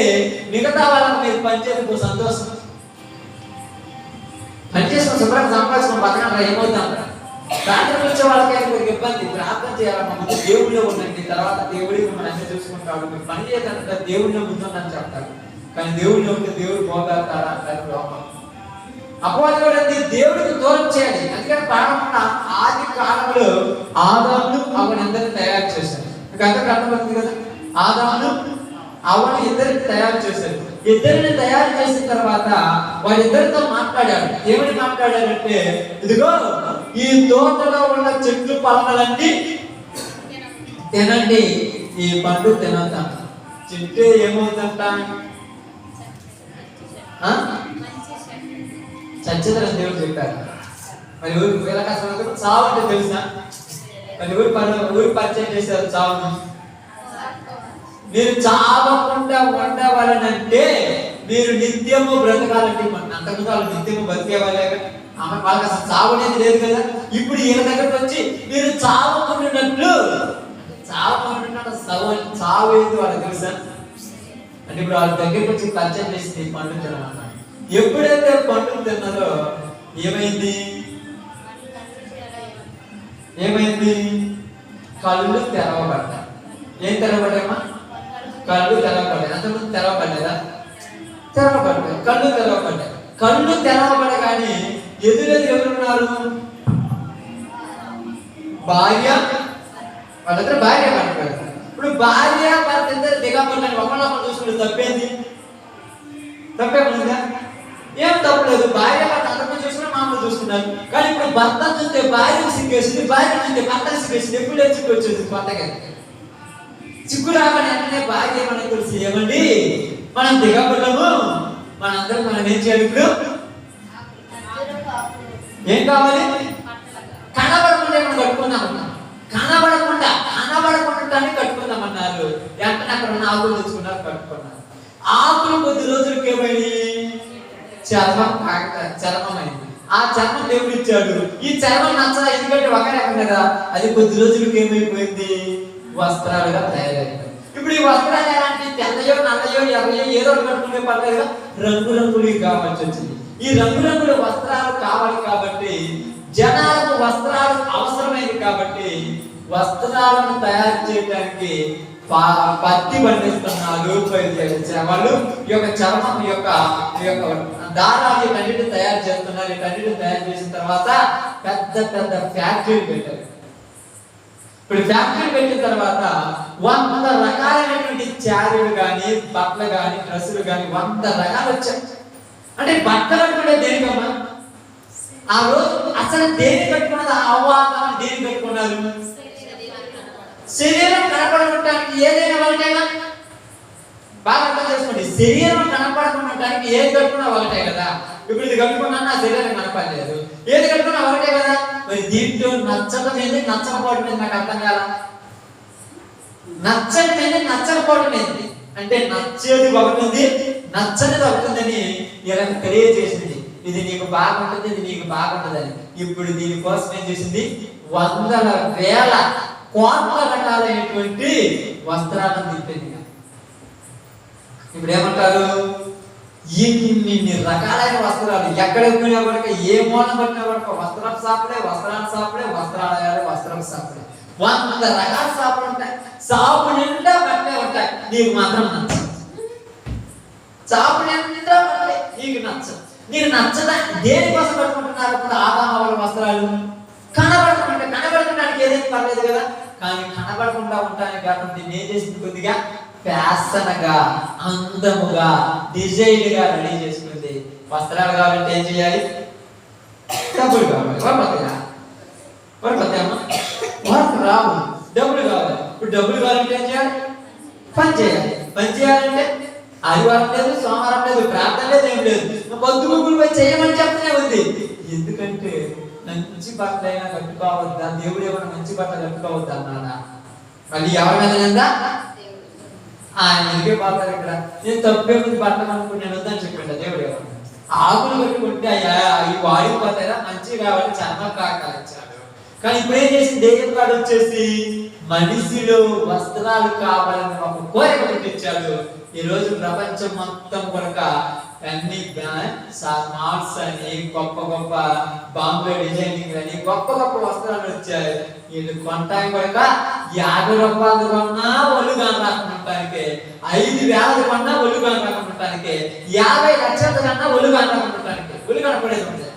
మిగతా వాళ్ళకు మీరు పనిచేయడం సంతోషం. పనిచేసుకుని శుభ్రంగా సంపాదించుకుని బతకడం ఏమవుతాం? ప్రార్థనకు వచ్చే వాళ్ళకైతే మీకు ఇబ్బంది. ప్రార్థన చేయాలన్న ముందు దేవుడిలో ఉండండి. తర్వాత దేవుడి మిమ్మల్ని అన్ని చూసుకుంటాడు. మీరు పని చేయకుండా దేవుడిలో ముందుందని చెప్తాడు. కానీ దేవుడిని ఉంటే దేవుడు పోగలుగుతారా అంటారు లోపం. అపవాది అంటే దేవుడికి దూరం చేయాలి. అందుకని ప్రారంభంలో ఆది కాలంలో ఆదామును అవనందరిని తయారు చేశారు. మీకు అందరికీ అర్థమవుతుంది కదా. ఆదామును అవను ఇద్దరిని తయారు చేశారు. ఇద్దరిని తయారు చేసిన తర్వాత వారిద్దరితో మాట్లాడారు. ఏమని మాట్లాడారంటే, ఇదిగో ఈ తోటలో ఉన్న చెట్లు పలకలన్నీ తినండి, ఈ పండు తినొద్దంట. తింటే ఏమవుతుందంట? చచ్చితనం దేవుడు చెప్పారు. మరి ఊరికి వేల కష్టం చావు అంటే తెలుసా? మరి ఊరి పరిచయం చేశారు చావును. మీరు చావకుండా ఉండవాలనంటే మీరు నిత్యము బ్రతకాలంటే, అంతకుముందు వాళ్ళు నిత్యము బతికేవాళ్ళే కదా. వాళ్ళకి అసలు చావు అనేది లేదు కదా. ఇప్పుడు ఈయన దగ్గరకు వచ్చి మీరు చావకుండాట్లు చావు ఏంటి వాళ్ళకి తెలుసా? అంటే ఇప్పుడు వాళ్ళ దగ్గరికి వచ్చి పరిచయం చేసి పండు తినమన్నారు. ఎప్పుడైతే పండు తిన్నారో ఏమైంది? కళ్ళు తెరవబడ్డాయి. ఏం తెరవబడ్డాయమ్మా? కళ్ళు తెరవబడ్డాయి. అంతకుముందు తెరవబడ్డారా? తెరవబడ్డాయి. కళ్ళు తెరవబడ్డాయి. కళ్ళు తెరవబడగానే ఎవరున్నారు? భార్య, వాళ్ళిద్దరు భార్య పడ్డారు. ఇప్పుడు భార్య భర్త ఇద్దరు దిగబడ్డారు. ఒకళ్ళొకరు చూసుకుంటే తప్పేముందా? ఏం తప్పలేదు. భార్య భర్త అంతకుముందు చూసుకున్నా మామూలు చూసుకున్నారు. కానీ ఇప్పుడు భర్త చూస్తే భార్యకు సిగ్గేసింది, భార్య చూస్తే భర్తకు సిగ్గేసింది. ఎప్పుడు చిక్కు వచ్చేది భర్తకి. చిక్కు రాగానే వెంటనే భార్య మనకు తెలిసి, ఏమండి మనం దిగబడ్డాము, మనందరం మనం ఏం చేయాలి? ఇప్పుడు ఏం కావాలి? కనబడకుండా మనం కట్టుకుందామన్నా. కనబడకుండా కట్టుకుందామన్నారు. వెంటనే అక్కడ ఉన్న ఆకులు తెచ్చుకున్నారు, కట్టుకున్నారు. ఆకులు కొద్ది రోజులకి ఏమైంది? చర్మమైంది. ఆ చర్మం దేవుడు ఇచ్చాడు. ఈ చర్మం నచ్చదా? ఎందుకంటే ఒకరే కదా. అది కొద్ది రోజులకి ఏమైపోయింది? వస్త్రాలుగా తయారైపోయింది. ఇప్పుడు ఈ వస్త్రాలు ఎలాంటి? తెల్లయో నల్లయో ఎర్రయో ఏదో కట్టుకునే పర్లేదు, రంగురంగులు కావాల్సి వచ్చింది. ఈ రంగురంగుల వస్త్రాలు కావాలి కాబట్టి, జనాలకు వస్త్రాలు అవసరమైంది కాబట్టి, వస్త్రాలను తయారు చేయడానికి పత్తి పండిస్తున్నారు వాళ్ళు. ఈ యొక్క చర్మం యొక్క దారాలు ఇటన్నిటి తయారు చేస్తున్నారు. ఇటన్నిటి తయారు చేసిన తర్వాత పెద్ద పెద్ద ఫ్యాక్టరీలు పెట్టారు. ఇప్పుడు ఫ్యాక్టరీ పెట్టిన తర్వాత 100 రకాలైనటువంటి చారీలు కానీ, బట్టలు కానీ, డ్రెస్సులు కానీ 100 రకాలు వచ్చాయి. అంటే బట్టలు అంటే దేనికమ్మా? ఆ రోజు అసలు దేని కట్టుకున్నది? అవ్వాదాన్ని దేని కట్టుకున్నారు? శరీరం కనపడటానికి ఏదైనా ఒకటేగా. బాగా అర్థం చేసుకోండి. శరీరం కనపడటానికి ఏది కట్టుకున్నా ఒకటే కదా. ఇప్పుడు ఇది కట్టుకున్నా నా శరీరం కనపడలేదు, ఏది కట్టుకున్నా ఒకటే కదా. మరి దీంట్లో నచ్చడం ఏంది, నచ్చకపోవడం ఏంది? నాకు అర్థం కాల. నచ్చడం ఏంది, నచ్చకపోవడం ఏంది? అంటే నచ్చేది ఒకటి ఉంది, నచ్చనిది ఒకటి ఉందని ఇలా తెలియజేసింది. ఇది నీకు బాగుంటుంది, ఇది నీకు బాగుంటుందని. ఇప్పుడు దీనికోసం ఏం చేసింది? 100,000 కోట్ల రకాలైనటువంటి వస్త్రాలను తిప్పింది. ఇప్పుడు ఏమంటారు? ఇన్ని రకాలైన వస్త్రాలు ఎక్కడ పోయినా కూడా, ఏ మూలం పట్టినా కూడా వస్త్రపు సాపుడే, వస్త్రాల సాపుడే, వస్త్రాలయాలు, వస్త్రపు సాపుడే. 100 రకాల సాపులు ఉంటాయి. సాపు నిండా బట్టే ఉంటాయి, నీకు మాత్రం నచ్చదు. సాపు నిండా బట్టే నీకు నచ్చదు. నీకు నచ్చదా? దేనికోసం కట్టుకుంటున్నారు? ఇప్పుడు ఆదామవల వస్త్రాలు కనబడకుండా ఏదైనా పర్లేదు కదా. కానీ కనబడకుండా ఉంటానికి కాకుండా దీన్ని ఏం చేసింది? కొద్దిగా ఫ్యాషన్గా, అందముగా, డిజైన్ గా రెడీ చేసుకుంది. వస్త్రాలు కావాలంటే ఏం చేయాలి? డబ్బులు కావాలి. వర్క్ రావు, డబ్బులు కావాలి. ఇప్పుడు డబ్బులు కావాలంటే ఏం చేయాలి? పని చేయాలి. పని చేయాలంటే ఆదివారం లేదు, సోమవారం లేదు, ప్రార్థన లేదు, ఏం లేదు. పొద్దు ముగ్గులు పోయి చేయమని చెప్తూనే ఉంది. ఎందుకంటే మంచి బట్టలు అయినా కట్టుకోవద్దా? దేవుడు ఏమైనా మంచి బట్టలు కట్టుకోవద్దా అన్నాడా? మళ్ళీ ఎవరి మీద నిందా? ఆయన ఎందుకే పోతారు ఇక్కడ? నేను తప్పే ముందు బట్టలు అనుకుని నేను వద్దని చెప్పాడు దేవుడు. ఏమన్నా ఆకులు కట్టుకుంటే అవి వాడిపోతారా? మంచి కావాలి, చర్మం కాకాలిచ్చాడు. కానీ ఇప్పుడు ఏం చేసింది? దేవుడు కాడు వచ్చేసి మనిషిలో వస్త్రాలు కావాలని ఒక కోరిక పుట్టించాడు. ఈ రోజు ప్రపంచం మొత్తం కనుక అన్ని మార్క్స్ అని గొప్ప గొప్ప బాంబే డిజైనింగ్ అని గొప్ప గొప్ప వస్త్రాలు వచ్చాయి. వీళ్ళు కొంటాయి కనుక 50 రూపాయలు కొన్నా ఒళ్ళు కానరాకుంటానికి, 5,000 కొన్నా ఒళ్ళు కానరాకుంటానికి, 50 లక్షల కన్నా ఒళ్ళు కానరాకుంటానికి, ఒళ్ళు కనపడేది ఉంటుంది.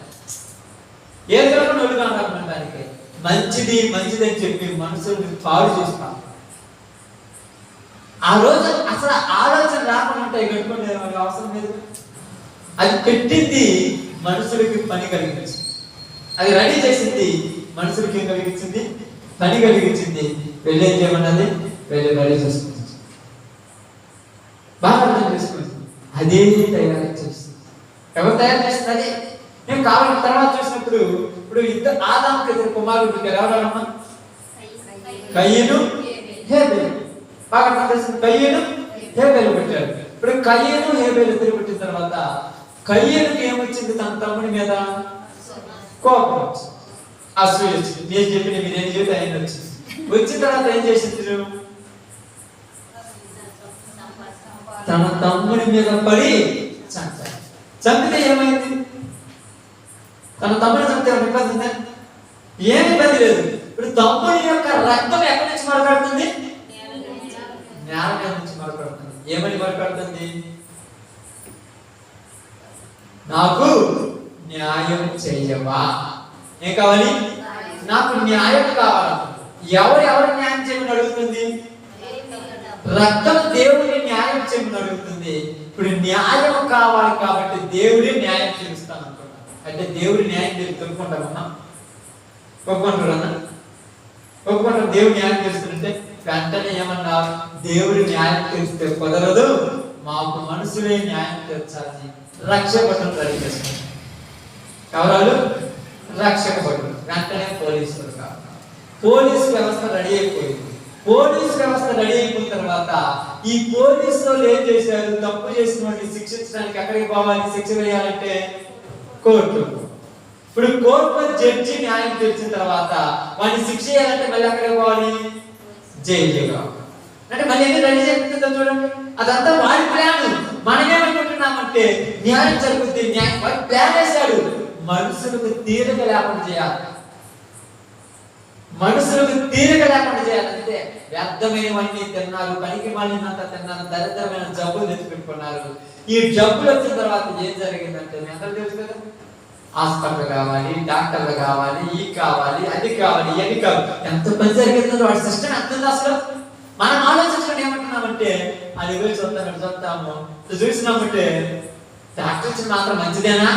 ఏది కనుక ఒళ్ళు కానరాకుంటానికి మంచిది మంచిది అని చెప్పి మనసుని పాడు చేస్తాం. ఆ రోజు అసలు ఆలోచన రాకుండా ఉంటాయి కట్టుకుంటే అవసరం లేదు. అది పెట్టింది మనుషులకి పని కలిగించింది, అది రెడీ చేసింది మనుషులకి ఏం కలిగించింది, పని కలిగించింది. వెళ్ళి ఏం చేయమన్నది, వెళ్ళి రెడీ చేసుకుంది, బాగా అర్థం చేసుకుంది. అదే తయారు చేస్తుంది. ఎవరు తయారు చేస్తుంది? అదే నేను కావాలని తర్వాత చూసినప్పుడు ఇప్పుడు ఇద్దరు ఆదాముకి ఇద్దరు కుమారుడు పుట్టారు. ఎవరమ్మా? కయ్యను హేబేలు. బాగా అర్థం చేస్తుంది. కయ్యను హేబేలు పెట్టారు. ఇప్పుడు కయ్యను హేబేలు ఇద్దరు పుట్టిన తర్వాత కయ్యనుకి ఏమొచ్చింది? తన తమ్ముడి మీద కోపం వచ్చింది, అసూయ వచ్చింది. నేను చెప్పిన మీరేం చేస్తే ఆయన వచ్చింది. వచ్చిన తర్వాత ఏం చేసింది? తన తమ్ముడి మీద పడి చంపారు. చంపితే ఏమైంది? తన తమ్ముడు చంపితే ఇబ్బంది ఉందా? ఏమి ఇబ్బంది లేదు. ఇప్పుడు తమ్ముడి యొక్క రక్తం ఎక్కడి నుంచి మొదలుపెడుతుంది? నేల మీద నుంచి మొదలుపెడుతుంది. ఏమని మొదలుపెడుతుంది? నాకు న్యాయం చెయ్యవా? ఏం కావాలి? నాకు న్యాయం కావాలి. ఎవరు న్యాయం చేయమని అడుగుతుంది? రక్తం దేవుడిని న్యాయం చేయమని అడుగుతుంది. ఇప్పుడు న్యాయం కావాలి కాబట్టి దేవుడే న్యాయం చేస్తాను అనుకున్నాను. అంటే దేవుడి న్యాయం చేసి తెలుసుకుంటామన్నా, ఒప్పుకుంటారన్నా, ఒప్పుకుంటారు. దేవుడు న్యాయం చేస్తుంటే వెంటనే ఏమన్నా, దేవుడి న్యాయం చేస్తే కుదరదు, మాకు మనుషులే న్యాయం తీర్చాలని రక్షక భటులు రెడీ చేసుకుంటారు. ఎవరు? రక్షక భటులు. వెంటనే పోలీసులు కావాలి. పోలీసు వ్యవస్థ రెడీ అయిపోయింది. పోలీసు వ్యవస్థ రెడీ అయిపోయిన తర్వాత ఈ పోలీసు వాళ్ళు ఏం చేశారు? తప్పు చేసిన వాడిని శిక్షించడానికి ఎక్కడికి పోవాలి? శిక్ష వేయాలంటే కోర్టు. ఇప్పుడు కోర్టులో జడ్జి న్యాయం తెలిసిన తర్వాత వాడిని శిక్ష చేయాలంటే మళ్ళీ ఎక్కడికి పోవాలి? జైలు. అంటే మళ్ళీ ఎందుకు రెడీ చేస్తుందో చూడండి. అదంతా వాడి ప్లాన్. మనమేమనుకుంటున్నామంటే న్యాయం జరుగుతుంది, న్యాయం వాడి ప్లాన్ వేశాడు. మనుషులకు తీరిక లేకుండా చేయాలి, మనుషులకు తీరిక లేకుండా చేయాలంటే వ్యర్థమైనవన్నీ తిన్నారు, పనికి మాలినంత తిన్నారు, దరిద్రమైన జబ్బులు తెచ్చిపెట్టుకున్నారు. ఈ జబ్బులు వచ్చిన తర్వాత ఏం జరిగిందంటే మీ అందరూ తెలుసు కదా, హాస్పిటల్ కావాలి, డాక్టర్లు కావాలి, ఈ కావాలి, అది కావాలి, అది కావాలి. ఎంత పని జరిగిందో వాడి సిస్టమ్ ఎంత ఉంది అసలు. మనం ఆలోచించడం ఏమంటున్నామంటే అది పోయి చూస్తాము చూసినామంటే డాక్టర్ ఇచ్చిన మాత్రం మంచిదేనా?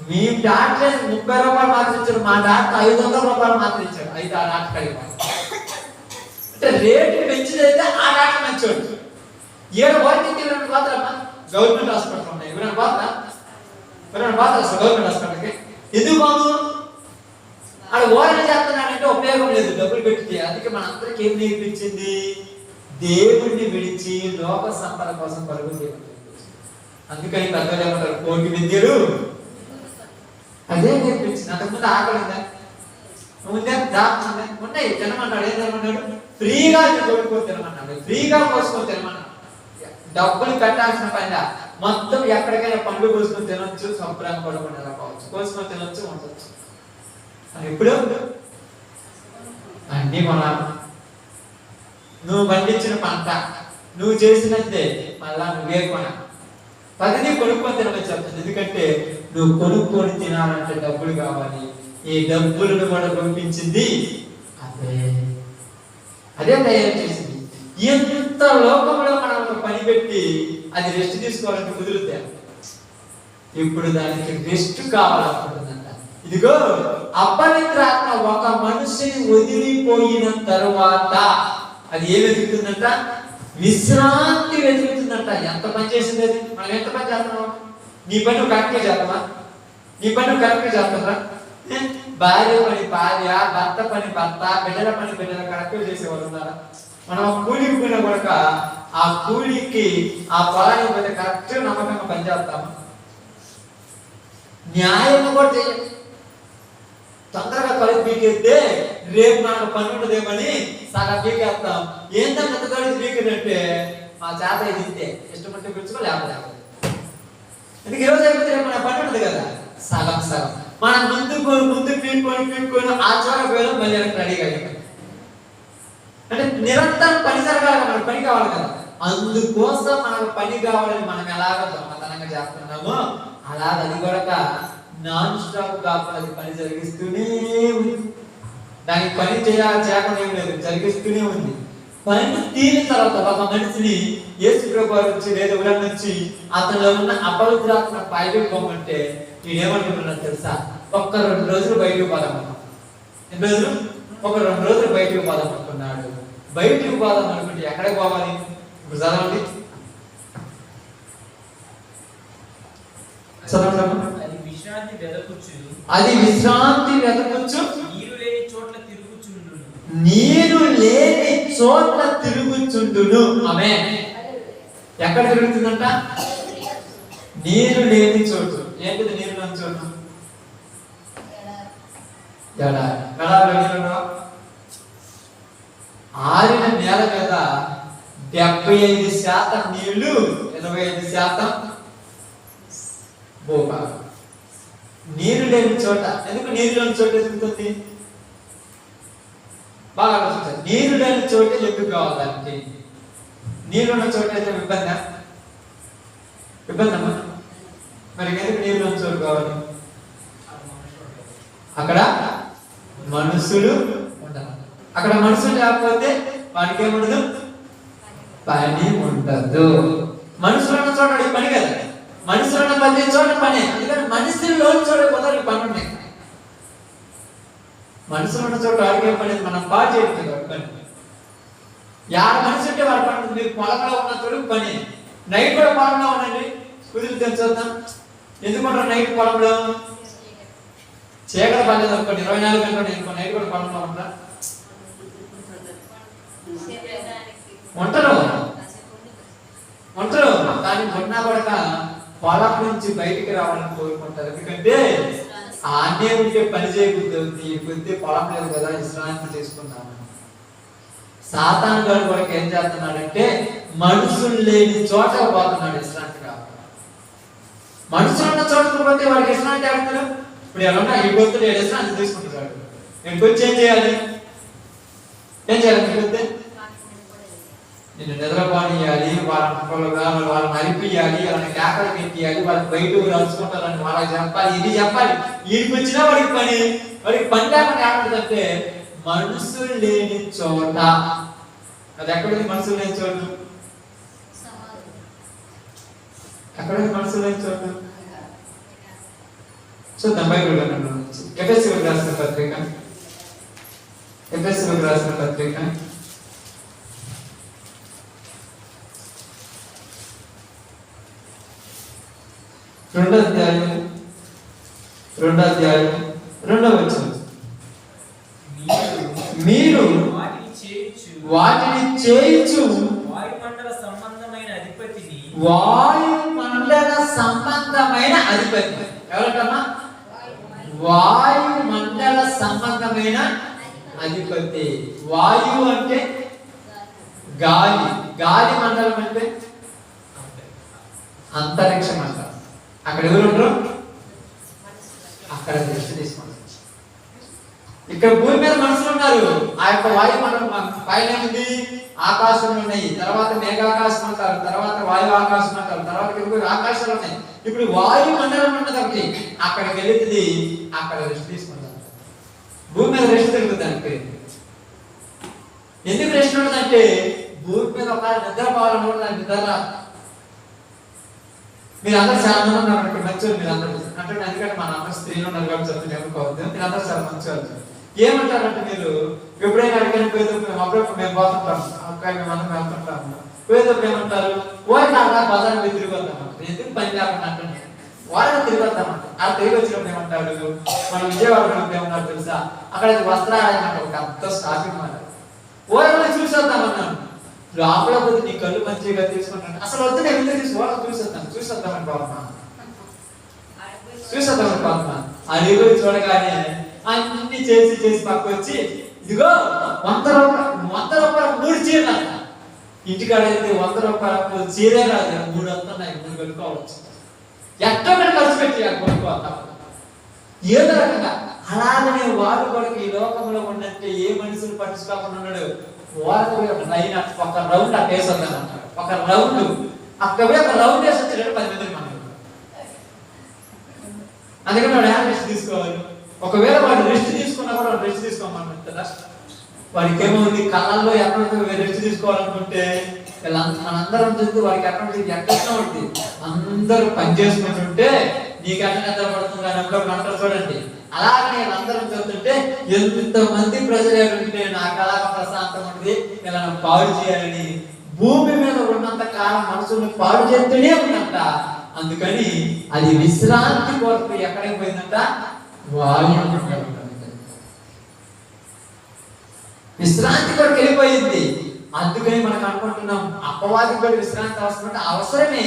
మీ డాక్టర్ 30 రూపాయలు మాత్రం ఇచ్చాడు, మా డాక్టర్ 500 రూపాయలు మాత్రం ఇచ్చాడు. అయితే ఆ డాక్టర్ అడిగాడు అంటే రేటు పెంచిదైతే ఆ డాక్టర్ మంచోడు. ఏడు వారికి మాత్రం గవర్నమెంట్ హాస్పిటల్ ఉన్నాయి. ఎవరైనా బాగా అసలు గవర్నమెంట్ హాస్పిటల్కి ఎందుకు బాబు ఆడ ఓరణ చేస్తున్నాడంటే ఉపయోగం లేదు, డబ్బులు పెట్టి. అందుకే మన అందరికి ఏం నేర్పించింది? దేవుడిని విడిచి లోక సంపద కోసం పరుగులు చేయడం. అందుకని పెద్దలు ఏమంటారు? కోటి విద్యలు అదే నేర్పించింది. అంతకుముందు ఆకలి ఉందా? ఉందా? దాహం ఉందా? ఉన్నాయి. తినమన్నాడు. ఏం తినమన్నాడు? ఫ్రీగా కొనుక్కొని తినమన్నాడు, ఫ్రీగా కోసుకొని తినమన్నాడు. డబ్బులు కట్టాల్సిన పైన మొత్తం ఎక్కడికైనా పండ్లు కోసుకొని తినొచ్చు, సంప్రదాయం పడుకుని రావచ్చు, కోసుకొని తినొచ్చు, ఉండొచ్చు. ఇప్పుడు అన్ని కొనాలి. నువ్వు పండించిన పంట నువ్వు చేసినట్టే మళ్ళా నువ్వే కొనాలి. పదిని కొనుక్కొని తినమని చెప్తుంది. ఎందుకంటే నువ్వు కొనుక్కొని తినాలంటే డబ్బులు కావాలి. ఈ డబ్బులను కూడా పంపించింది అదే తయారు చేసింది. ఎంత లోకంలో మనం ఒక పని పెట్టి అది రెస్ట్ తీసుకోవాలంటే కుదురుద్దా? ఇప్పుడు దానికి రెస్ట్ కావాలనుకుంటుందంట. ఇదిగో అపవిత్రాత్మ ఒక మనిషిని వదిలిపోయిన తరువాత అది ఏ వెతుకుతుందంట? విశ్రాంతి వెతుకుతుందంట. ఎంత పని చేసింది అది? మనం ఎంత పని చేస్తున్నాం? నీ పని నువ్వు కరెక్ట్గా చేస్తావా? నీ పని నువ్వు కరెక్ట్గా చేస్తావా? భార్య పని భార్య, భర్త పని భర్త, బిడ్డల పని బిడ్డల కరెక్ట్గా చేసేవాళ్ళు ఉన్నారా? మనం కూలికి పోయినా కూడా ఆ కూలికి ఆ పొలానికి పోతే కరెక్ట్గా నమ్మకంగా పనిచేస్తాము. న్యాయం కూడా చేయాలి. తొందరగా కడుపు పీకేస్తే రేపు మనకు పని ఉండదేమని సగం పీకేస్తాం. ఏంటంటే ఎంత కడుపు పీకినట్టే మా చేత ఇది ఇంతే, ఇష్టపడితే పిలుచుకో లేకపోతే ఎందుకు ఈరోజు అయిపోతే మన పని ఉంటుంది కదా. సగం సగం మనం ముందు పీక్కొని ఆ చోట పోయాం, మళ్ళీ రెడీగా అయిపోయింది. అంటే నిరంతరం పని జరగాలి, మనకు పని కావాలి కదా. అందుకోసం మనకు పని కావాలని మనం ఎలాగ దొంగతనంగా చేస్తున్నామో అలాగ అది కూడా నాన్ స్టాప్ కాకుండా అది పని జరిగిస్తూనే ఉంది. దానికి పని చేయకుండా ఏం లేదు, జరిగిస్తూనే ఉంది. పని తీరిన తర్వాత ఒక మనిషిని యేసు ప్రభువు వచ్చి లేదా ఉదాహరణ వచ్చి అతనిలో ఉన్న అపవిత్రాత్మ బయటకు పోమంటే నేనేమనుకుంటున్నాను తెలుసా, ఒక్క 2 రోజులు బయటకు పోదామన్నా. ఎన్ని రోజులు? ఒక 2 రోజులు బయటకు పోదాం అనుకున్నాడు. బయటకు పోదాం అనుకుంటే ఎక్కడికి పోవాలి? ఇప్పుడు చదవండి, అది విశ్రాంతి వెతకుచు నీరు లేని చోట్ల తిరుగుచుండును. నీరు లేని చోట్ల తిరుగుచుండును. ఆమేన్. ఎక్కడ తిరుగుతుందంట? నీరు లేని చోటు. ఏంటిది నీరు లేని చోటు? ఆరిన నేల మీద 75% నీళ్లు, 25% భూభాగం. నీరు లేని చోట. ఎందుకు నీరు లేని చోట ఎదుగుతుంది? బాగా ఆలోచించాలి. నీరు లేని చోటే ఎందుకు కావాలి దానికి? నీళ్ళున్న చోట అయితే ఇబ్బందమ్మా. మరి ఎందుకు నీళ్ళు ఉన్న చోటు కావాలి? అక్కడ మనుషులు ఉండాలి. అక్కడ మనుషులు లేకపోతే వాడికి ఏముండదు, పని ఉండదు. మనుషులు ఉన్న చోట పని కదా. మనుషులు ఉన్న ప్రతి చోట పని. ఎందుకంటే మనుషులు చోట పోతారు పని ఉన్నాయి. మనుషులు ఉన్న చోట అడిగే పని మనం బాగా చేయట్లేదు. పని యాడ మనిషి ఉంటే వాడు పని. మీరు పొలంలో ఉన్న చోటు పని. నైట్ కూడా పొలంలో ఉండండి, కుదిరితే చూద్దాం. ఎందుకుంటారు నైట్ పొలంలో? చీకటి పర్లేదు అనుకోండి, 24 గంటలు అనుకో, నైట్ కూడా పొలంలో ఉంటారా? ఉంటారు. కానీ ఉన్నా కూడా పొలం నుంచి బయటికి రావాలని కోరుకుంటారు. ఎందుకంటే ఆనే ఉంటే పని చేయబుద్ధి కొద్ది పొలం లేదు కదా, విశ్రాంతి చేసుకుంటాను. సాతాను గారు కూడా ఏం చేస్తున్నాడంటే మనుషులు లేని చోట పోతున్నాడు విశ్రాంతి కావాలి. మనుషులు ఉన్న చోటకు పోతే వాడికి విశ్రాంతి ఆడతారు. ఇప్పుడు ఎలా ఈ పొద్దున విశ్రాంతి తీసుకుంటున్నాడు. నేను వచ్చి ఏం చేయాలి? నిన్ను నిద్రపోనియాలి, వాళ్ళని నరిపియాలి, వాళ్ళని కేకలు పెట్టియాలి, వాళ్ళని బయట రలుచుకుంటారని వాళ్ళకి చెప్పాలి, ఇది చెప్పాలి. వీడికి వచ్చినా వాడికి పని లేకుండా ఏమంటుందంటే మనుషులు లేని చోట. అది ఎక్కడుంది మనుషులు లేని చోటు? ఎక్కడుంది మనుషులు లేని చోటు? చూద్దాం బైబిల్ ఎఫెసీయులకు రాసిన పత్రిక 2వ అధ్యాయం 2వ వచనం. మీరు వాటిని చేయుచు వాయుమండల సంబంధమైన అధిపతి. ఎవరటమ్మా? వాయుమండల సంబంధమైన అధిపతి. వాయువు అంటే గాలి, గాలి మండలం అంటే అంతరిక్షం అంటారు. అక్కడ ఎవరు ఉంటారు? అక్కడ దృష్టి తీసుకోండి. ఇక్కడ భూమి మీద మనుషులు ఉన్నారు. ఆ యొక్క వాయు మండలం పైన ఉంది, ఆకాశంలో ఉన్నాయి, తర్వాత మేఘాకాశం అంటారు, తర్వాత వాయు ఆకాశం అంటారు, తర్వాత ఆకాశాలు ఉన్నాయి. ఇప్పుడు వాయు మండలం ఉన్నది ఒకటి, అక్కడికి వెళుతుంది, అక్కడ రెస్ట్ తీసుకుంటారు. భూమి మీద రెస్ట్ దొరుకుతుంది. ఎందుకు రెస్ట్ ఉండదంటే భూమి మీద ఒక నిద్రపోవాలని కూడా దానికి నిద్ర రాదు. మీరు అందరూ చాలా మంది ఉన్నారు ఇక్కడ మంచివాళ్ళు. మీరు అందరూ అంటే ఎందుకంటే మన అందరూ స్త్రీలు ఉన్నారు కాబట్టి చెప్తే ఏమనుకోవద్దు. మీరు అందరూ చాలా మంచివాళ్ళు. ఏమంటారంటే మీరు ఎప్పుడైనా అడిగిన పోయేటప్పుడు అప్పుడప్పుడు మేము పోతుంటాం, అక్కడ మేమందరం వెళ్తుంటాము. పోయేటప్పుడు ఏమంటారు? ఓరి అలా బజార్ పోయి తిరిగి వద్దామంటారు. ఎందుకు పని లేకుండా అంటే వాళ్ళని తిరిగి వద్దామంటారు. ఆ తిరిగి వచ్చినప్పుడు ఏమంటారు? మనం విజయవాడలో ఏమన్నారు తెలుసా? అక్కడ వస్త్రాలయం అంటే ఒక పెద్ద షాపింగ్ మాల్. ఓరని చూసొద్దామన్నాను. లోపల పోతే నీ కళ్ళు మంచిగా తీసుకుంటాను. అసలు వద్దు, నేను ఎందుకు చూసొద్దామని బాబా అడిగి చూడగానే అన్ని చేసి పక్క వచ్చి ఇదిగో 100 రూపాయలు 3 చీరలు. ఇంటికాడైతే 100 రూపాయలకు చీరే రాదు, 3 వస్తున్నాయి, 3 కట్టుకోవచ్చు. ఎక్కడ ఖర్చు పెట్టి కొనుక్కోవాలి ఏదో రకంగా. అలాగనే వాడు కూడా ఈ లోకంలో ఉన్నట్టే ఏ మనుషులు పట్టించుకోకుండా ఉన్నాడు. వాడు లైన్ ఒక రౌండ్ అట్ట వేసొద్దాను అంటాడు. ఒక రౌండ్ అక్కడ ఒక రౌండ్ వేసి వచ్చాడు 10 మందికి మనం. అందుకని వాడు రెస్ట్ తీసుకోవాలి. ఒకవేళ వాడు రెస్ట్ తీసుకున్నా కూడా వాడు రెస్ట్ తీసుకోమని కదా. వాడికి ఏమవుతుంది, కళ్ళల్లో ఎక్కడ రెస్ట్ తీసుకోవాలనుకుంటే మనందరం చూస్తే వాడికి ఎక్కడ ఉంటుంది. అందరూ పని చేసుకుంటుంటే నీకు ఎక్కడ నిద్ర పడుతుంది అని అప్పుడు అంటారు చూడండి. అలాగే అందరం చూస్తుంటే ఎంతమంది ప్రజలు ఉంటే నాకు అలా ప్రశాంతం ఉంటుంది, ఇలా పాడు చేయాలని భూమి మీద ఉన్నంత కాలం మనుషుల్ని పాడు చేస్తూనే ఉందంట. అందుకని అది విశ్రాంతి కొరకు ఎక్కడికి పోయిందంట, వాయుమండలం. విశ్రాంతి కొరకు వెళ్ళిపోయింది. అందుకని మనకు అనుకుంటున్నాం అపవాది కూడా విశ్రాంతి అవసరం, అవసరమే.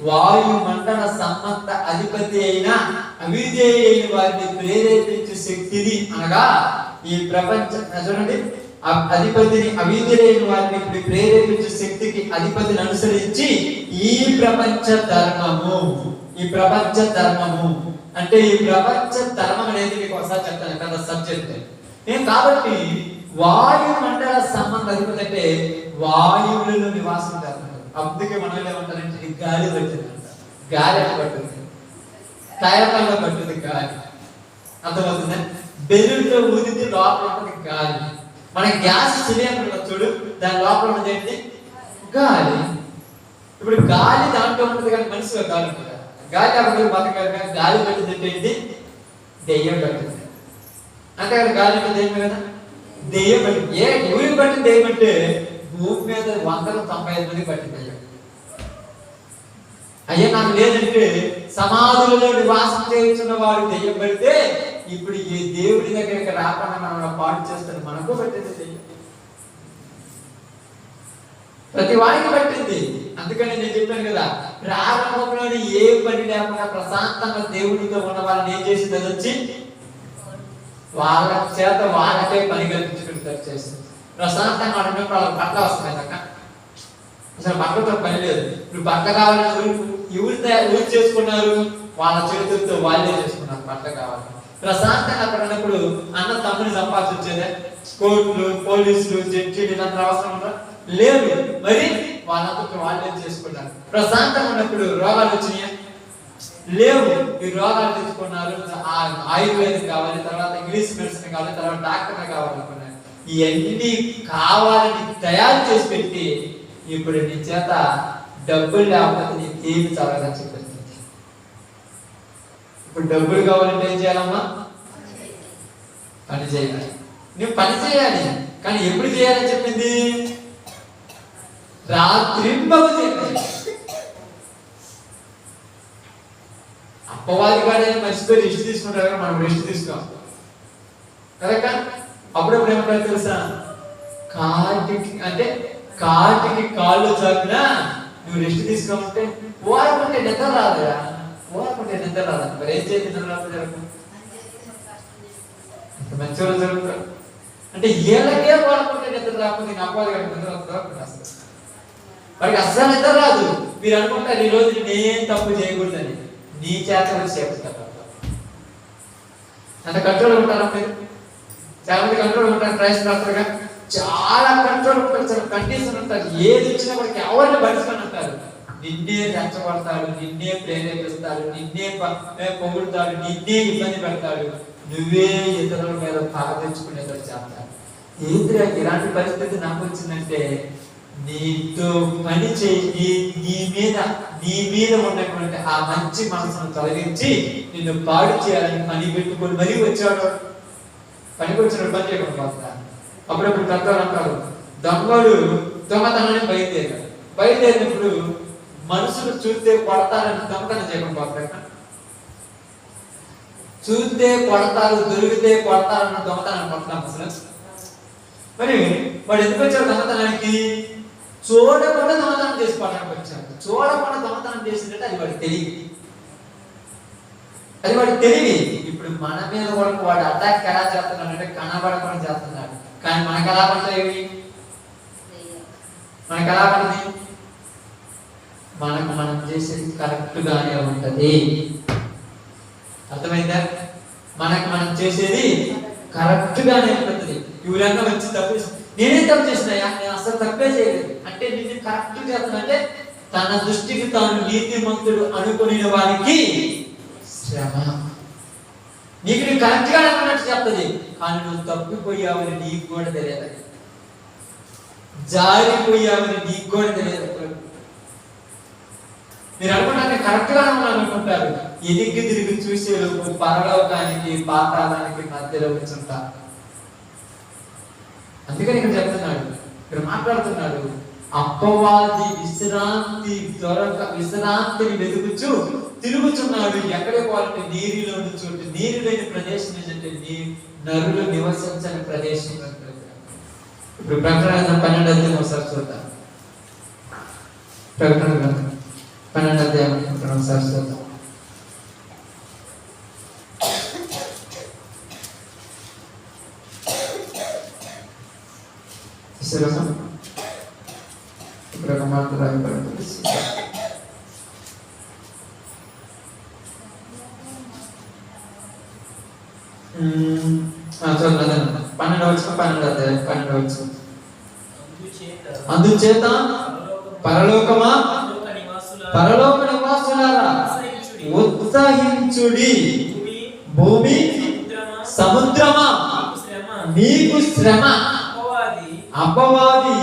వాయుమండల సంబంధ అధిపతి అయిన అవిధేయులైన వారిని ప్రేరేపించే శక్తిని, అనగా ఈ ప్రపంచ చూడండి అధిపతిని, అవిధేయులైన వారిని ప్రేరేపించే శక్తికి అధిపతిని అనుసరించి ఈ ప్రపంచ ధర్మము అంటే ఈ ప్రపంచ ధర్మం అనేది మీకు ఒకసారి చెప్తాను కదా సబ్జెక్ట్ నేను. కాబట్టి వాయుమండల సంబంధ అధిపతి అంటే వాయువులలో నివాసం చేస్తున్నారు. అందుకే మనం ఏమంటారంటే గాలి పట్టింది, గాలి పట్టింది, టైర్లలో పట్టింది గాలి. అర్థమవుతుంది. బెలూన్లో ఊదితే లోపల ఉంటుంది గాలి. మన గ్యాస్ సిలిండర్ చూడు, దాని లోపల ఉన్నది ఏంటి, గాలి. ఇప్పుడు గాలి దాంట్లో ఉంటుంది కానీ మనిషిలో గాలి ఉంటుంది. గాలి కాబట్టి బతకాలి. గాలి పట్టింది అంటే ఏంటి, దెయ్యం పట్టింది. అంతే కదా, గాలి అంటే దెయ్యం కదా. దెయ్యం పట్టింది. ఊరికి పట్టింది దెయ్యం అంటే భూమి మీద 195 మంది పట్టింది. అయ్యా నాకు లేదంటే సమాధులలో నివాసం చేస్తున్న వాడు దెయ్యం పడితే ఇప్పుడు ఈ దేవుడి దగ్గరికి రాకుండా మనం పాటు చేస్తున్న మనకు పట్టింది దెయ్యం. ప్రతి వాడికి పట్టింది. అందుకని నేను చెప్పాను కదా, ప్రారంభంలోని ఏ పని లేకుండా ప్రశాంతంగా దేవుడితో ఉన్న వాళ్ళని ఏం చేసింది, అది వచ్చి వాళ్ళ చేత వాళ్ళకే పని కల్పించుకుంటారు చేస్తుంది. ప్రశాంతంగా ఉన్నప్పుడు వాళ్ళకి బట్ట వస్తున్నాయి అక్క. అసలు బట్టతో పని లేదు. ఇప్పుడు బట్ట కావాలని ఊరు చేసుకున్నారు, వాళ్ళ చేతులతో వాళ్ళే చేసుకున్నారు బట్ట కావాలి. ప్రశాంతంగా అక్కడ ఉన్నప్పుడు అన్న తమ్ముని సంపాదించేదే. కోర్టులు, పోలీసులు, జడ్జీలు ఇలాంటి అవసరం లేదు. మరి వాళ్ళంతా వాళ్ళే చేసుకున్నారు. ప్రశాంతంగా ఉన్నప్పుడు రోగాలు వచ్చినాయా, లేవు. ఈ రోగాలు తెచ్చుకున్నారు. ఆయుర్వేదం కావాలి, తర్వాత ఇంగ్లీష్ మెడిసిన్ కావాలి, తర్వాత డాక్టర్ కావాలనుకున్నారు. ఇవన్నీ కావాలని తయారు చేసి పెట్టి ఇప్పుడు నీ చేత డబ్బులు లేకపోతే నీకు ఏమి చదవదని చెప్పింది. ఇప్పుడు డబ్బులు కావాలంటే ఏం చేయాలమ్మా, పని చేయాలి. నువ్వు పని చేయాలి, కానీ ఎప్పుడు చేయాలని చెప్పింది, రాత్రింబగు చేయాలి. అప్పవాది వాడే మర్చిపోయి రెస్ట్ తీసుకుంటారు కదా, మనం రెస్ట్ తీసుకోం కరెక్టా. అప్పుడప్పుడు ఏమంటారు తెలుసా, కాటికి కాళ్ళు చాపినా నువ్వు రెస్ట్ తీసుకోమంటే ఓరకుంటే నిద్ర రాదురా, ఓరకుంటే నిద్ర రాదు. మరి ఏం చేసి నిద్ర రాదు జరగదు. మంచి రోజు జరుగుతారు అంటే ఏళ్ళకే ఓరకుంటే నిద్ర రాకపోతే అప్పవాది గారికి నిద్ర రాదు. వాడికి అస్సలు నిద్ర రాదు. మీరు అనుకుంటారు ఈ రోజు నేను తప్పు చేయకూడదని, నీ చేత చేస్తారు. అంత కంట్రోల్ ఉంటారా మీరు? చాలా మంది కంట్రోల్ ఉంటారు, ట్రైస్ రాస్తారుగా. చాలా కంట్రోల్ ఉంటారు, చాలా కండిషన్ ఉంటారు. ఏది ఇచ్చినా వాడికి ఎవరిని పడుచుకొని ఉంటారు. నిన్నే రెచ్చగొడతాడు, నిన్నే ప్రేరేపిస్తాడు, నిన్నే పొగుడుతాడు, నిన్నే ఇబ్బంది పెడతాడు. నువ్వే ఇతరుల మీద పగ తెచ్చుకునేటట్టు చేస్తాడు. ఏంద్రా ఇలాంటి పరిస్థితి నాకు వచ్చిందంటే, నీతో పని చేయి, నీ మీద ఉన్నటువంటి ఆ మంచి మనసును తొలగించి నిన్ను పాడు చేయాలని పని పెట్టుకొని మరీ వచ్చాడు. పనికి వచ్చిన పని చేయకుండా పోతా. అప్పుడప్పుడు పెద్దవాళ్ళు అంటారు, దొంగడు దొంగతనాన్ని బయలుదేరినప్పుడు మనుషులు చూస్తే కొడతారని దొంగతనం చేయకుండా పోతారు. చూస్తే కొడతారు, దొరికితే కొడతారన్న దొంగతనాన్ని కొడతాం అసలు. మరి వాడు ఎందుకు వచ్చాడు దొంగతనానికి? చూడకుండా దొంగతనం చేసుకోవడానికి వచ్చాడు. చూడకుండా దొంగతనం చేసిందంటే అది వాడికి తెలియదు, అది వాడికి తెలివి. ఇప్పుడు మన మీద వరకు వాడు అటాక్ ఎలా చేస్తున్నాడు అంటే కనబడకుండా చేస్తున్నాడు. కానీ మనకు ఎలా పడతాయి? మనకు ఎలా ఉంటుంది? మనకు మనం చేసేది కరెక్ట్ గానే ఉంటది. అర్థమైందా? మనకు మనం చేసేది కరెక్ట్ గానే ఉంటుంది. ఎవరైనా వచ్చి తప్పు నేనే తప్పు చేసినాయా, నేను అసలు తప్పే చేయలేదు అంటే నేను కరెక్ట్ చేస్తున్నా అంటే తన దృష్టికి తాను నీతిమంతుడు అనుకునే వారికి శ్రమ. నీకు నీ కరెక్ట్ గా అన్నట్టు చెప్తుంది, కానీ నువ్వు తప్పిపోయావని నీకు కూడా తెలియదు, జారిపోయావని నీకు కూడా తెలియదు. మీరు అనుకుంటారు కరెక్ట్ గా అనుకుంటారు, ఎదిగి తిరిగి చూసేలోపు పరలోకానికి పాతాళానికి మధ్యలో వచ్చుంటారు. అందుకని ఇక్కడ చెప్తున్నాడు, ఇక్కడ మాట్లాడుతున్నాడు, అపవాది విశ్రాంతిని వెతుకుచు తిరుగుచున్నాడు. ఎక్కడ పోవాలంటే నీరులోని చోటు, నీరు లేని ప్రదేశం ఏంటంటే నరులు నివసించని ప్రదేశం. ఇప్పుడు ప్రకటన 12 ఒకసారి చూద్దాం. ప్రకటన 12 ఒకసారి చూద్దాం. ఇక్కడ ఒక మాట రాయబడింది. అందుచేత పరలోకమా పరలోక నివాసులారా ఉత్సాహించుడి, భూమి సముద్రమా మీకు శ్రమ, అపవాది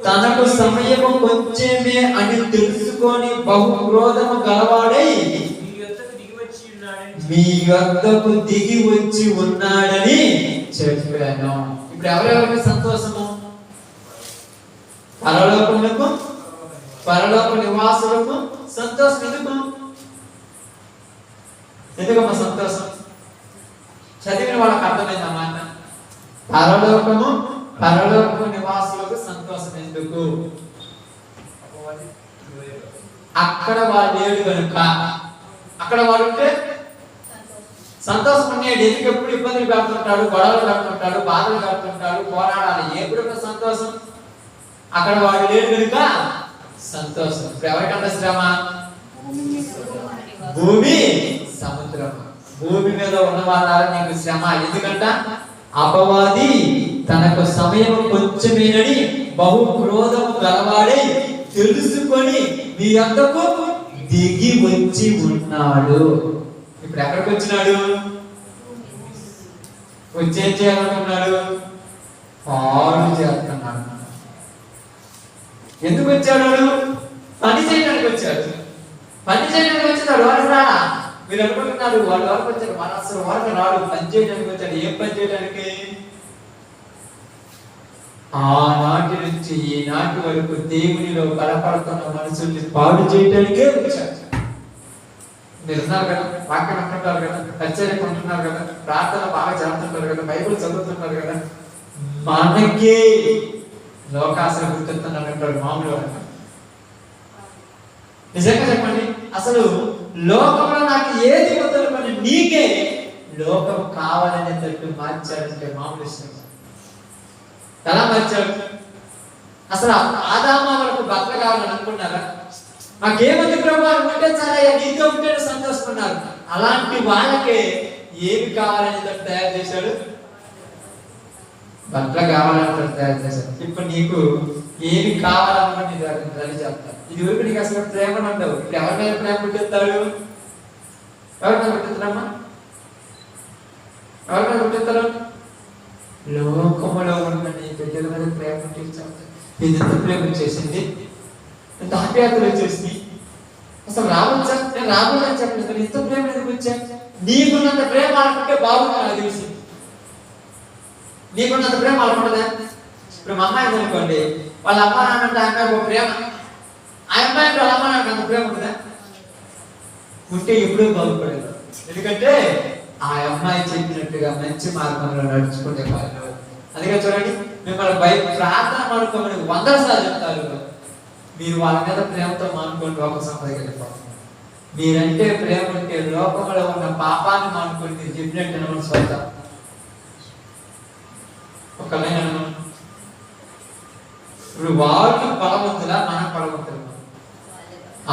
తనకు సమయము కొంచెమే అని తెలుసుకొని బహు క్రోధము గలవాడై మీ వద్దకు దిగి వచ్చి ఉన్నాడని చెప్పాను. ఇప్పుడు ఎవరెవరికి సంతోషము? పరలోకములకు పరలోక నివాసులకు సంతోషం. ఎందుకమ్మా సంతోషం? చదివిన వాళ్ళకి అర్థమైంది అన్నమాట. పరలోక నివాసులకు సంతోషం ఎందుకు? అక్కడ వాడు లేడు కనుక. అక్కడ వాడు ఉంటే సంతోషం ఉన్నాడు. ఎందుకు ఎప్పుడు ఇబ్బందులు పెడుతుంటాడు, గొడవలు పెడుతుంటాడు, బాధలు పెడుతుంటాడు, పోరాడాలి. ఎప్పుడు సంతోషం? అక్కడ వాడు లేడు కనుక సంతోషం. ఇప్పుడు ఎవరికంటే శ్రమ? భూమి సముద్రం. భూమి మీద ఉన్న వాళ్ళ నీకు శ్రమ. ఎందుకంట అపవాది తనకు సమయం కొంచెమేనని బహు క్రోధము గలవాడై తెలుసుకొని మీ అంతకు దిగి వచ్చి ఉన్నాడు. ఇప్పుడు ఎక్కడికి వచ్చినాడు? వచ్చేం చేయాలనుకున్నాడు? పాడు చేస్తున్నాడు. ఎందుకు వచ్చాడు? పని చేయడానికి వచ్చాడు. పని చేయడానికి వచ్చినాడు. వాడు రాడా? మీరు అనుకుంటున్నారు వాళ్ళు వరకు వచ్చారు, మన అసలు వరకు రాడు. పని చేయడానికి వచ్చాడు. ఏం పని చేయడానికి? ఆనాటి నుంచి ఈనాటి వరకు దేవునిలో బలపడుతున్న మనుషుల్ని పాడు చేయడానికే వచ్చాడు. మీరు ఉన్నారు కదా, వాక్యం అంటుంటారు కదా, పరిచయం అంటున్నారు కదా, ప్రార్థన బాగా చేస్తుంటారు కదా, బైబిల్ చదువుతున్నారు కదా, మనకే లోకాసన గుర్తెత్తున్నాడు అంటాడు మామూలు. నిజంగా చెప్పండి, అసలు లోకంలో నాకు ఏది వద్దనుకోండి, నీకే లోకం కావాలనేటట్టు మార్చాడంటే మామూలు విషయం. ఎలా మార్చాడు? అసలు ఆదాము వరకు భర్త కావాలని అనుకున్నారా? మాకేమంది ప్రభావం ఉంటే సరే నీతో ఉంటే సంతోషపడ్డారు. అలాంటి వాళ్ళకే ఏమి కావాలని తయారు చేశాడు? భర్త కావాలని తయారు చేశాడు. ఇప్పుడు నీకు ఏమి కావాలనుకుంటే రెడీ చేస్తాడు. ఇది వరకు నీకు అసలు ప్రేమ ఉండవు. ఇప్పుడు ఎవరి మీద ప్రేమ పుట్టిస్తాడు? ఎవరి మీద పుట్టిస్తాడమ్మా? ఎవరి మీద పుట్టిస్తాడు? లోకములో ఉన్న నీ బిడ్డల మీద ప్రేమ పుట్టించాడు. ఇది ఎంత ప్రేమ చేసింది, ఎంత ఆప్యాయతలు వచ్చేసింది. అసలు రావచ్చా? నేను రాబోదని చెప్పలేదు. ఇంత ప్రేమ ఎందుకు వచ్చా? నీకున్నంత ప్రేమ అనుకుంటే బాగుంది. నాకు తెలిసి నీకున్నంత ప్రేమ అనుకుంటుందా? ఇప్పుడు మా అమ్మాయి అనుకోండి, వాళ్ళ అమ్మ నాన్నంటే అమ్మాయి ఒక ప్రేమ, ఆ అమ్మాయి వాళ్ళ అమ్మ నాకు అంత ప్రేమ ఉంటుందా? ఉంటే ఎప్పుడూ బాగుపడేది. ఎందుకంటే ఆ అమ్మాయి చెప్పినట్టుగా మంచి మార్గంలో నడుచుకుంటే వాళ్ళు. అందుకే చూడండి, మిమ్మల్ని ప్రార్థన మానుకోమని 100 సార్లు చెప్తారు. మీరు వాళ్ళ మీద ప్రేమతో మానుకొని లోక సంపదకి వెళ్ళిపోతారు. మీరంటే ప్రేమ ఉంటే లోకంలో ఉన్న పాపాన్ని మానుకొని మీరు చెప్పినట్టు అనమని స్వతం ఒకళ్ళైనా ఇప్పుడు వాళ్ళు బలవంతులా మనం బలవంతులు?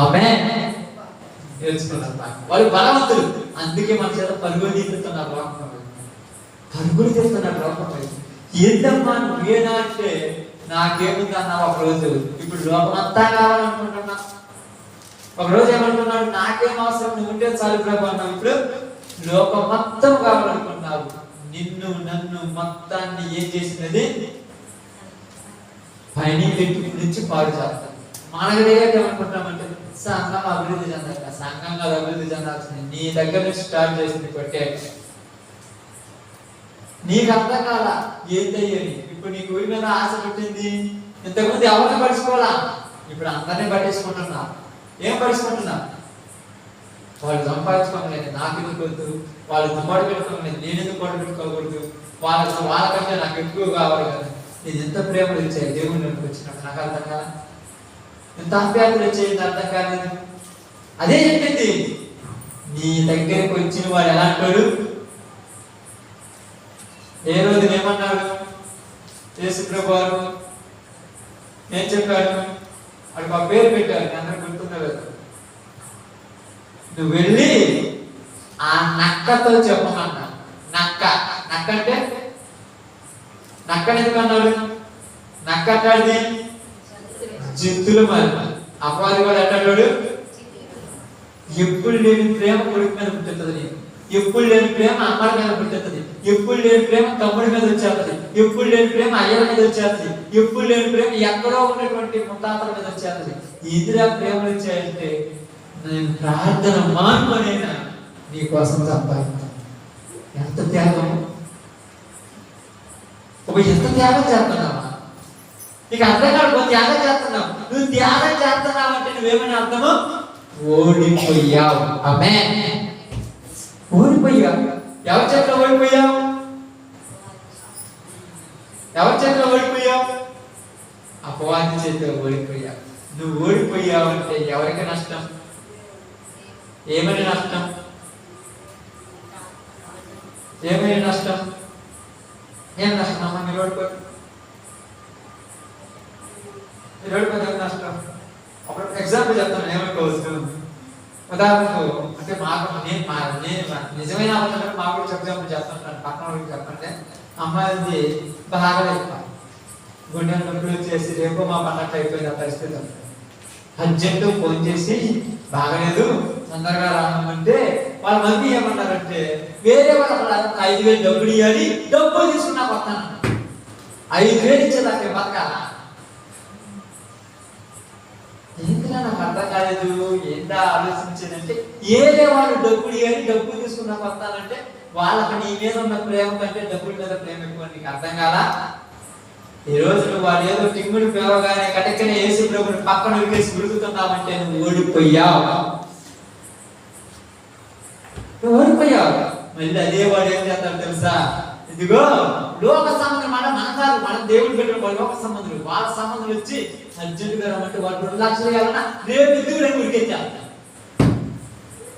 ఆమేన్. తెలుసుకున్నారు వాళ్ళు బలవంతులు, అందుకే మన చేత పరుగులు తీస్తున్నారు లోకం, పరుగులు తీస్తున్నారు లోకం. ఏంటమ్మా నువ్వేనా అంటే నాకేముంది అన్నావు ఒక రోజు, ఇప్పుడు లోకం అంతా కావాలనుకుంటున్నా. ఒక రోజు ఏమనుకున్నాడు, నాకేం అవసరం, నువ్వు ఉంటే చాలు ప్రభు అన్నావు. ఇప్పుడు లోకం మొత్తం కావాలనుకున్నావు. నిన్ను నన్ను మొత్తాన్ని ఏం చేసినది? పైన పెట్టి నుంచి పాడు చేస్తాను. మనకి ఏమనుకుంటామంటే సంఘం అభివృద్ధి చెందాలి, సంఘంగా అభివృద్ధి చెందాల్సింది నీ దగ్గర నుంచి స్టార్ట్ చేసింది కొట్టే. నీకు అర్థం కాల ఏంటయ్యని. ఇప్పుడు నీకు ఊరి మీద ఆశ పెట్టింది. ఇంతకుముందు ఎవరిని పడుచుకోవాలా, ఇప్పుడు అందరినీ పట్టించుకుంటున్నా. ఏం పడుచుకుంటున్నా? వాళ్ళు సంపాదించుకోలేదు, నాకు ఎందుకు వద్దు. వాళ్ళు దుమ్మాడు పెట్టుకోలేదు, నేను ఎందుకు పాటు పెట్టుకోకూడదు. వాళ్ళకంటే నాకు ఎక్కువ కావాలి కదా. నేను ఎంత ప్రేమలు ఇచ్చాయి దేవుని నుండి వచ్చినప్పుడు నాకు అర్థం కాదు. ఎంత ఆప్యాయతలు వచ్చేది అర్థం కాలేదు. అదే చెప్పింది, నీ దగ్గరకు వచ్చిన వాడు ఎలా అంటాడు? ఏ రోజు ఏమన్నాడు యేసు ప్రభు వారు? ఏం చెప్పాడు? వాడికి ఆ పేరు పెట్టారు, అందరూ గుర్తుందా కదా. నువ్వు వెళ్ళి ఆ నక్కతో చెప్పమన్నా. నక్క నక్క అంటే నక్క ఎందుకు అన్నాడు? నక్క అంటాడు జంతువులు. మరి అపవాది కూడా అంటాడు ఎప్పుడు లేని ప్రేమ కొడుకు మీద పుట్టుతుంది, ఎప్పుడు లేని ప్రేమ అమ్మల మీద పుట్టుతుంది, ఎప్పుడు లేని ప్రేమ తమ్ముడి మీద వచ్చేస్తుంది, ఎప్పుడు లేని ప్రేమ అయ్యల మీద వచ్చేస్తుంది, ఎప్పుడు లేని ప్రేమ ఎక్కడో ఉన్నటువంటి ముత్తాతల మీద వచ్చేస్తుంది. ఇదిరా ప్రేమలు వచ్చాయంటే నేను ప్రార్థన మానుకొనైనా నీ కోసం సంపాదిస్తాను. ఎంత త్యాగం! ఎంత త్యాగం చేస్తున్నావా? నీకు అర్థం కాదు, త్యాగం చేస్తున్నావు. నువ్వు త్యాగం చేస్తున్నావు అంటే నువ్వేమని అర్థము? ఓడిపోయావు. ఆమేన్. ఓడిపోయావు. ఎవరి చేతిలో ఓడిపోయావు? ఎవరి చేతిలో ఓడిపోయావు? అపవాది చేతిలో ఓడిపోయావు. నువ్వు ఓడిపోయావు అంటే ఎవరికి నష్టం? ఏమని నష్టం? ఏమైనా నష్టం? ఏం నష్టం అమ్మా? మీరు ఓడిపోయి నష్టం. అప్పుడు ఎగ్జాంపుల్ చెప్తాను, ఏమనుకోవచ్చు. ఉదాహరణకు అంటే మాకు నేను నిజమైన అబద్ధం మాకు కూడా ఎగ్జాంపుల్ చెప్తాను. పక్కన వాళ్ళకి చెప్పంటే అమ్మాయి బాగా గుండె నొప్పులు చేసి రేపు మా పండగ అయిపోయింది. ఆ పరిస్థితి అర్జెంటు ఫోన్ చేసి బాగలేదు తొందరగా రామంటే వాళ్ళ మమ్మీ ఏమన్నారంటే వేరే వాళ్ళ 5,000 డబ్బులు ఇవ్వాలి, డబ్బులు తీసుకున్నా కొత్తాను. 5,000 ఇచ్చేదాకా బతకాల. ఏంటిలా నాకు అర్థం కాలేదు. ఏంటా ఆలోచించేదంటే ఏదే వాళ్ళు డబ్బులు ఇవ్వాలి, డబ్బులు తీసుకున్నా కొత్తానంటే వాళ్ళకి నీ మీద ఉన్న ప్రేమ కంటే డబ్బుల మీద ప్రేమ ఎక్కువ. నీకు అర్థం కాదా? ఈ రోజు నువ్వు వాళ్ళు ఏదో టింగుడు పిలవగానే కటక్కనే యేసు ప్రభుని పక్కన విడికేసి ఉడుకుతున్నావంటే నువ్వు ఓడిపోయావు. నువ్వు ఓడిపోయావు. మళ్ళీ అదే వాడు ఏం చేస్తాడు తెలుసా? ఇదిగో లోక సంబంధం మన దేవుడు పెట్టిన వాళ్ళు లోక సంబంధులు, వాళ్ళ సంబంధులు వచ్చి అర్జెంటుగా రమ్మంటే వాడు 2 లక్షలు ఇవ్వాలన్నా రేపు ఎదుగురే ఉడికెత్తారు.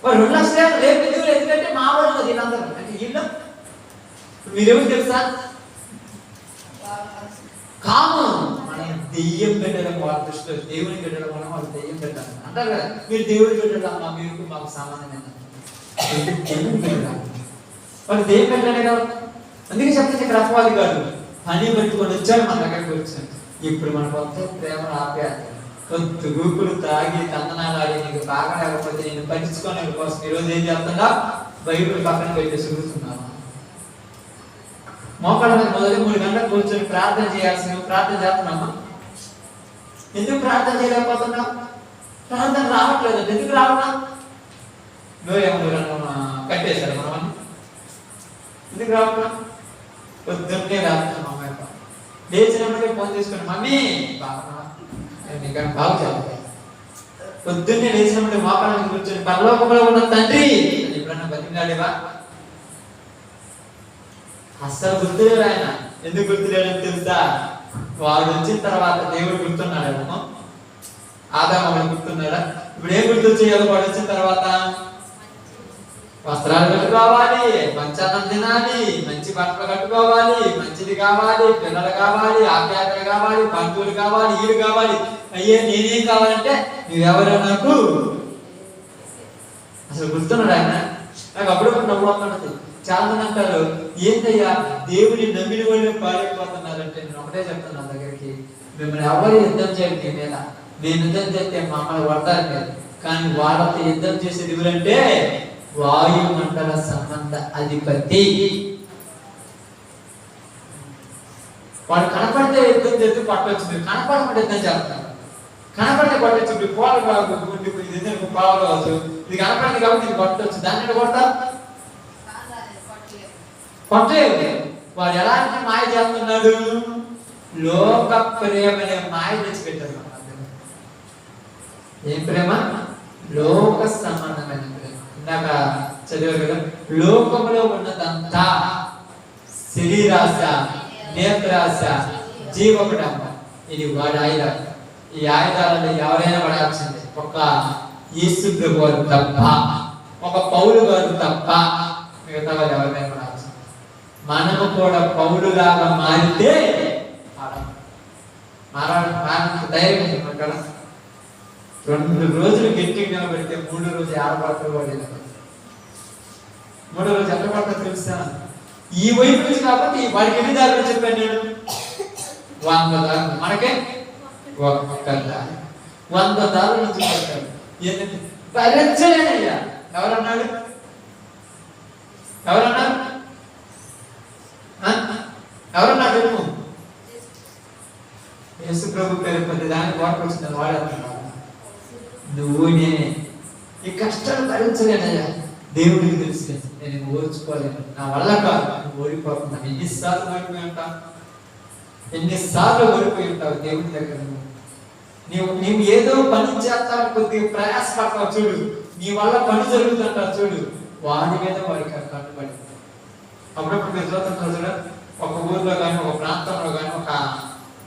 వాడు 2 లక్షలు రేపు ఎదుగురు ఎందుకంటే మా వాళ్ళు వీళ్ళందరూ అంటే వీళ్ళు మీరేమో తెలుసా? కాము మన దెయ్యం పెట్టడం వాళ్ళ దృష్టిలో, దేవుని పెట్టడం వల్ల వాళ్ళు దెయ్యం పెట్టాలి అంటారు కదా. మీరు దేవుడి పెట్టడం మీకు మాకు సంబంధం వాళ్ళు దెయ్యం పెట్టాడే కదా. అందుకే చెప్తే ఇక్కడ అపవాది కాదు, పని పెట్టుకొని వచ్చాడు మన దగ్గరికి వచ్చాడు. ఇప్పుడు మన కొత్త ప్రేమ ఆప్యాయత కొత్త గూపులు తాగి తందనాలాడి నీకు బాగా లేకపోతే నేను పట్టించుకోని కోసం ఈరోజు ఏం చేస్తుందా? బైబిల్ పక్కన పెట్టి చూస్తున్నాను. మోకాళ్ళ మీద మొదటి 3 గంటలు కూర్చొని ప్రార్థన చేయాల్సిన ప్రార్థన చేస్తున్నామా? ఎందుకు ప్రార్థన చేయలేకపోతున్నాం? ప్రార్థన రావట్లేదు. ఎందుకు రావట్లా? కట్టేశారు మనం. ఎందుకు రావట్లా? పొద్దున్నే రాస్తున్నాం. అమ్మాయి లేచినప్పుడే ఫోన్ తీసుకుని మమ్మీ బాగు చేయాలి. పొద్దున్నే లేచినప్పుడే మోకాళ్ళ మీద కూర్చొని పరలోకంలో ఉన్న తండ్రి ఎప్పుడన్నా బతికాడేవా? అస్సలు గుర్తులేడు ఆయన. ఎందుకు గుర్తులేడని తెలుసా? వాడు వచ్చిన తర్వాత దేవుడు గుర్తున్నాడేమో. ఆదాము గుర్తున్నాడా? ఇప్పుడు ఏం గుర్తు చేయాలి? వాడు వచ్చిన తర్వాత వస్త్రాలు కట్టుకోవాలి, మంచానం తినాలి, మంచి బట్టలు కట్టుకోవాలి, మంచిది కావాలి, పిల్లలు కావాలి, ఆప్యాయతలు కావాలి, బంధువులు కావాలి, వీళ్ళు కావాలి. అయ్యే నేనేం కావాలంటే నువ్వెవరో నాకు అసలు గుర్తున్నాడు ఆయన. నాకు అప్పుడప్పుడు నవ్వు వస్తున్నది. చాలా మంది అంటారు, ఏంటయ్యా దేవుని నమ్మిన వాళ్ళు పాడైపోతున్నారంటే నేను ఒకటే చెప్తున్నాను దగ్గరికి, మిమ్మల్ని ఎవరు యుద్ధం చేయండి మీ మీద. నేను యుద్ధం చేస్తే మమ్మల్ని పడతారు లేదు, కానీ వాళ్ళతో యుద్ధం చేసేది ఎవరంటే వాయుమండల సంబంధ అధిపతి. వాడు కనపడితే యుద్ధం చేస్తే పట్టవచ్చు, మీరు కనపడకుండా యుద్ధం చేస్తారు. కనపడితే పట్టవచ్చు, ఇప్పుడు పోలు పాలు కావచ్చు, ఇది కనపడింది కాబట్టి ఇది పట్టవచ్చు. దాన్ని కొడతారు పట్టలేదు. వాడు ఎలాంటి మాయ చేస్తున్నాడు? లోక ప్రేమ అనే మాయ తెచ్చిపెట్టారు. ఏం ప్రేమ? లోక సంబంధమైన ప్రేమ. ఇందాక చదివారు కదా, లోకంలో ఉన్నదంతా శరీరాశ, నేత్రాశ, జీవపడమ్మ. ఇది వాడి ఆయుధాలు. ఈ ఆయుధాలలో ఎవరైనా పడాల్సిందే, ఒక యేసు ప్రభు గారు తప్ప, ఒక పౌలు గారు తప్ప మిగతా వాళ్ళు ఎవరైనా పడాల్సిందే. మనము కూడా పౌలులాగా మారితే ధైర్యం చెప్పమంటారా? 2 రోజులు గట్టిగా నిలబెడితే 3 రోజు ఆడపడతాడు. 3 రోజు ఎట్లా పడతా తెలుసా? ఈ వైపు నుంచి కాకపోతే వాడికి ఎన్ని దారులు చెప్పాను నేను? 100 దారులు. మనకే 1 దారి, 100 దారుల నుంచి పడతాడు. భరించలేనయ్యా. ఎవరన్నాడు? ఎవరన్నారు? ఎవరన్నాడు? యేసు ప్రభు పేరు పొంది దానికి వాటికి వచ్చిన వాడేస్తున్నాడు. నువ్వు నేనే ఈ కష్టాలు భరించలేనయ్యా. దేవుడికి తెలిసి నేను ఓర్చుకోలేను, నా వల్ల కాదు, నువ్వు ఓడిపోతున్నావు. ఎన్నిసార్లు ఓడిపోయి ఉంటావు, ఎన్నిసార్లు ఓడిపోయి ఉంటావు దేవుడి దగ్గర. నీవు ఏదో పని చేస్తావు, కొద్దిగా ప్రయాసపడతావు చూడు, నీ వల్ల పని జరుగుతుంటావు చూడు, వాడి మీద వాడికి కట్టుబడి. అప్పుడప్పుడు మీరు చూస్తుంటారు చూడ, ఒక ఊర్లో కానీ, ఒక ప్రాంతంలో కానీ, ఒక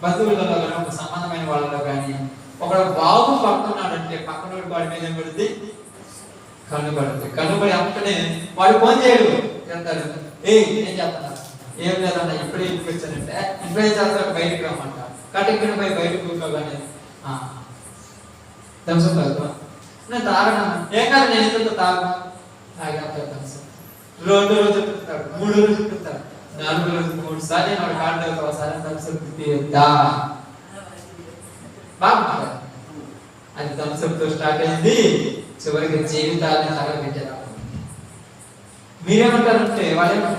బంధువులలో కానీ, ఒక సంబంధమైన వాళ్ళలో కానీ ఒకడు బాగు పడుతున్నాడంటే పక్కన వాడి మీద ఏం పడుతుంది? కన్నుబడుతుంది. కన్నుబడి అమ్మటనే వాడు ఫోన్ చేయడు, చెప్తాడు, ఏం చేస్తున్నారు? ఏం లేదన్నా ఇప్పుడే ఇంటికి వచ్చానంటే, ఇంట్లో ఏం చేస్తారు? బయటకు రమ్మంట. కట్టెక్కిన పోయి బయటకు కూర్చోగానే థమ్సప్ తాగుతా, నేను తాగను. ఏం కాదు, నేను ఎందుకు తాగేస్తాను థమ్సప్. 2 రోజులు చెప్తాడు, 3 రోజులు చెప్తాడు, 4 రోజులు 3 సార్లు నేను వాడు కార్డు అవుతా, ఒకసారి థమ్సప్ తీద్దా బాగుంటుంది. అది థమ్సప్ తో స్టార్ట్ అయింది, చివరికి జీవితాలను తగలబెట్టారు. మీరేమంటారంటే వాళ్ళేమో